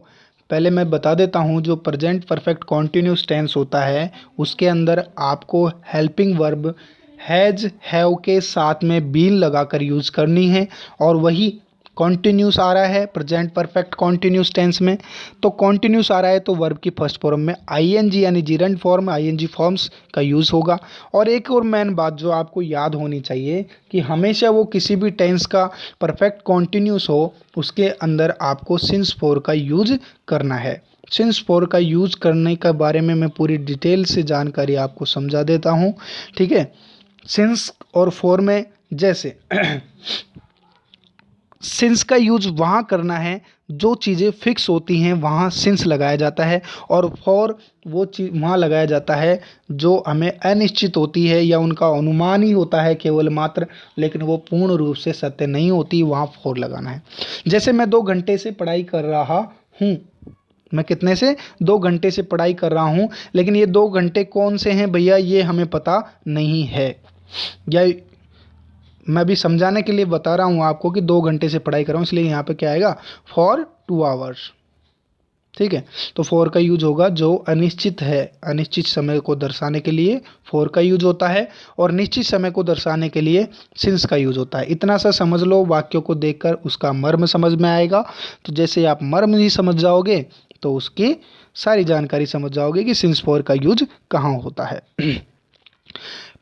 [SPEAKER 1] पहले मैं बता देता हूँ, जो प्रेजेंट परफेक्ट कॉन्टिन्यूस टेंस होता है उसके अंदर आपको हेल्पिंग वर्ब हैज़ हैव के साथ में बीन लगाकर यूज़ करनी है, और वही कॉन्टिन्यूस आ रहा है प्रेजेंट परफेक्ट कॉन्टिन्यूस टेंस में, तो कॉन्टिन्यूस आ रहा है तो वर्ब की फर्स्ट फॉर्म में आईएनजी यानी जीरंड फॉर्म आईएनजी फॉर्म्स का यूज़ होगा। और एक और मेन बात जो आपको याद होनी चाहिए कि हमेशा वो किसी भी टेंस का परफेक्ट कॉन्टिन्यूस हो उसके अंदर आपको सिंस फॉर का यूज करना है। सिंस फॉर का यूज करने के बारे में मैं पूरी डिटेल से जानकारी आपको समझा देता हूँ, ठीक है। सिंस और फॉर में जैसे सिंस का यूज वहाँ करना है जो चीज़ें फिक्स होती हैं वहाँ सिंस लगाया जाता है, और फॉर वो चीज़ वहाँ लगाया जाता है जो हमें अनिश्चित होती है या उनका अनुमान ही होता है केवल मात्र, लेकिन वो पूर्ण रूप से सत्य नहीं होती, वहाँ फॉर लगाना है। जैसे मैं 2 घंटे से पढ़ाई कर रहा हूँ, मैं कितने से 2 घंटे से पढ़ाई कर रहा हूँ, लेकिन ये 2 घंटे कौन से हैं भैया ये हमें पता नहीं है, या मैं भी समझाने के लिए बता रहा हूँ आपको कि 2 घंटे से पढ़ाई कर रहा हूँ, इसलिए यहाँ पे क्या आएगा फॉर 2 आवर्स, ठीक है। तो फॉर का यूज होगा जो अनिश्चित है, अनिश्चित समय को दर्शाने के लिए फॉर का यूज होता है, और निश्चित समय को दर्शाने के लिए सिंस का यूज होता है। इतना सा समझ लो, वाक्यों को देखकर उसका मर्म समझ में आएगा। तो जैसे आप मर्म ही समझ जाओगे तो उसकी सारी जानकारी समझ जाओगे कि सिंस फॉर का यूज कहाँ होता है।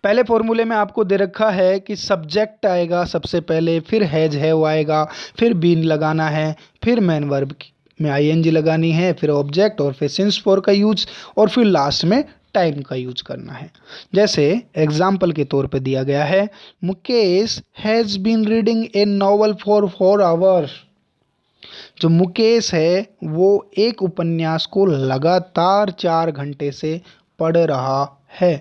[SPEAKER 1] पहले फॉर्मूले में आपको दे रखा है कि सब्जेक्ट आएगा सबसे पहले, फिर हैज हैव आएगा, फिर बीन लगाना है, फिर मेन वर्ब में आईएनजी लगानी है, फिर ऑब्जेक्ट और फिर सिंस फॉर का यूज, और फिर लास्ट में टाइम का यूज करना है। जैसे एग्जाम्पल के तौर पे दिया गया है, Mukesh has been reading a novel for 4 hours. जो मुकेश है वो एक उपन्यास को लगातार 4 घंटे से पढ़ रहा है,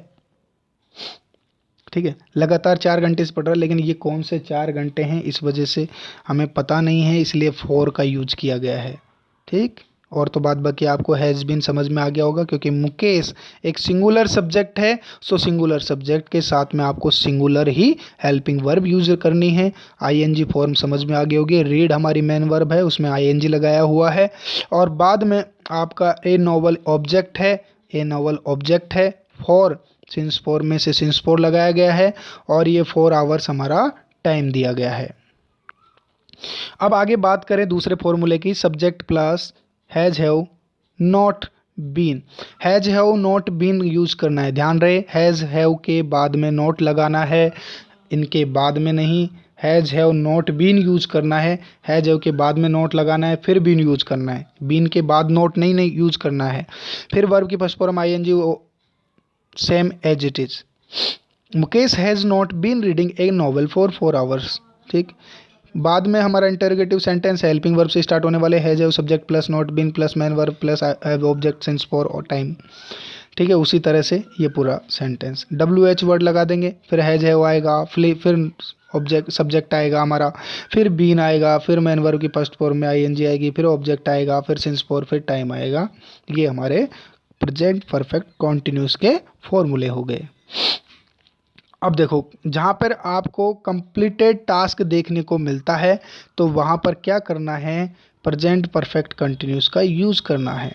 [SPEAKER 1] ठीक है। लगातार 4 घंटे से पढ़ रहा है, लेकिन ये कौन से 4 घंटे हैं इस वजह से हमें पता नहीं है, इसलिए फॉर का यूज किया गया है, ठीक। और तो बात बाकी आपको हैज़ बीन समझ में आ गया होगा, क्योंकि मुकेश एक सिंगुलर सब्जेक्ट है, सो सिंगुलर सब्जेक्ट के साथ में आपको सिंगुलर ही हेल्पिंग वर्ब यूज करनी है। आईएनजी फॉर्म समझ में आ गई होगी, रीड हमारी मेन वर्ब है उसमें आईएनजी लगाया हुआ है, और बाद में आपका ए नॉवल ऑब्जेक्ट है, ए नॉवल ऑब्जेक्ट है, फॉर सिंस फॉर में से सिंस फॉर लगाया गया है, और ये 4 आवर्स हमारा टाइम दिया गया है। अब आगे बात करें दूसरे फॉर्मूले की, subject plus has have not been. Has have not been use करना है, ध्यान रहे हैज हैव के बाद में नॉट लगाना है, इनके बाद में नहीं। Has have not been use करना है, हैज हैव के बाद में नॉट लगाना है, फिर बीन यूज करना है, बीन के बाद नॉट नहीं यूज करना है। फिर वर्ब की first form ING same as it is. Mukesh has not been reading a novel for 4 hours, ठीक। बाद में हमारा इंटरोगेटिव सेंटेंस हेल्पिंग वर्ब से स्टार्ट होने वाले has have subject plus not been plus main verb plus have object since for और time, ठीक है। उसी तरह से ये पूरा सेंटेंस WH वर्ड लगा देंगे, फिर हैज हैव आएगा, फिर ऑब्जेक्ट सब्जेक्ट आएगा हमारा, फिर बीन आएगा, फिर मैन वर्ब की फर्स्ट फॉर्म में आईएनजी आएगी, फिर ऑब्जेक्ट आएगा, फिर सिंस फॉर, फिर टाइम आएगा। ये हमारे प्रेजेंट परफेक्ट कॉन्टिन्यूस के फॉर्मूले हो गए। अब देखो जहाँ पर आपको कंप्लीटेड टास्क देखने को मिलता है तो वहाँ पर क्या करना है, प्रेजेंट परफेक्ट कंटिन्यूस का यूज़ करना है।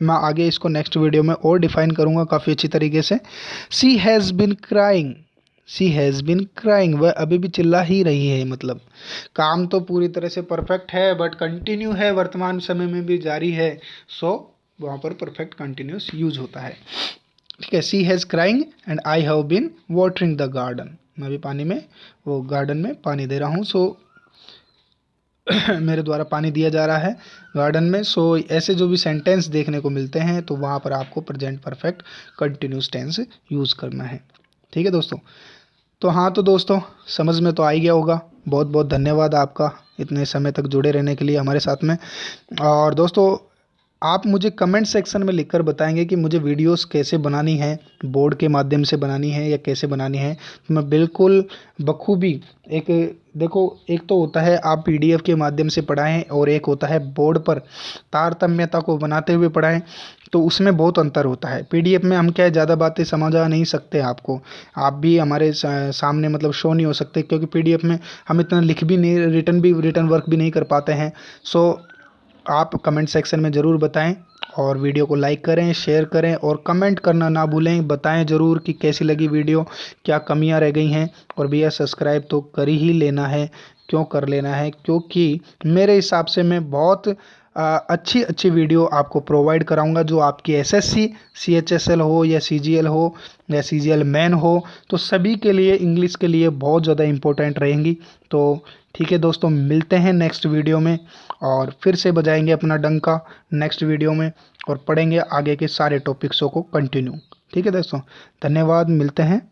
[SPEAKER 1] मैं आगे इसको नेक्स्ट वीडियो में और डिफाइन करूँगा काफ़ी अच्छी तरीके से। She has been crying, she has been crying, वह अभी भी चिल्ला ही रही है, मतलब काम तो पूरी तरह से परफेक्ट है बट कंटिन्यू है, वर्तमान समय में भी जारी है, सो वहाँ पर परफेक्ट कंटिन्यूस यूज होता है, ठीक है। She has crying and I have been watering the garden, मैं भी पानी में वो गार्डन में पानी दे रहा हूँ, सो मेरे द्वारा पानी दिया जा रहा है गार्डन में। सो ऐसे जो भी सेंटेंस देखने को मिलते हैं तो वहाँ पर आपको present perfect continuous tense use करना है, ठीक है दोस्तों। तो हाँ तो दोस्तों समझ में तो आ ही गया होगा। बहुत बहुत धन्यवाद आपका इतने समय तक जुड़े रहने के लिए हमारे साथ में। और दोस्तों आप मुझे कमेंट सेक्शन में लिखकर बताएंगे कि मुझे वीडियोस कैसे बनानी है, बोर्ड के माध्यम से बनानी है या कैसे बनानी है, तो मैं बिल्कुल बखूबी एक देखो, एक तो होता है आप PDF के माध्यम से पढ़ाएं और एक होता है बोर्ड पर तारतम्यता को बनाते हुए पढ़ाएं, तो उसमें बहुत अंतर होता है। PDF में हम क्या है ज़्यादा बातें समझा नहीं सकते आपको, आप भी हमारे सामने मतलब शो नहीं हो सकते, क्योंकि PDF में हम इतना लिख भी नहीं, रिटर्न वर्क भी नहीं कर पाते हैं। सो आप कमेंट सेक्शन में ज़रूर बताएं और वीडियो को लाइक करें, शेयर करें और कमेंट करना ना भूलें। बताएं ज़रूर कि कैसी लगी वीडियो, क्या कमियां रह गई हैं, और भैया सब्सक्राइब तो कर ही लेना है, क्यों कर लेना है, क्योंकि मेरे हिसाब से मैं बहुत अच्छी अच्छी वीडियो आपको प्रोवाइड कराऊंगा जो आपकी एसएससी सीएचएसएल हो या सीजीएल हो या सीजीएल मैन हो, तो सभी के लिए इंग्लिश के लिए बहुत ज़्यादा इम्पोर्टेंट रहेंगी। तो ठीक है दोस्तों, मिलते हैं नेक्स्ट वीडियो में और फिर से बजाएंगे अपना डंका नेक्स्ट वीडियो में और पढ़ेंगे आगे के सारे टॉपिक्सों को कंटिन्यू। ठीक है दोस्तों, धन्यवाद, मिलते हैं।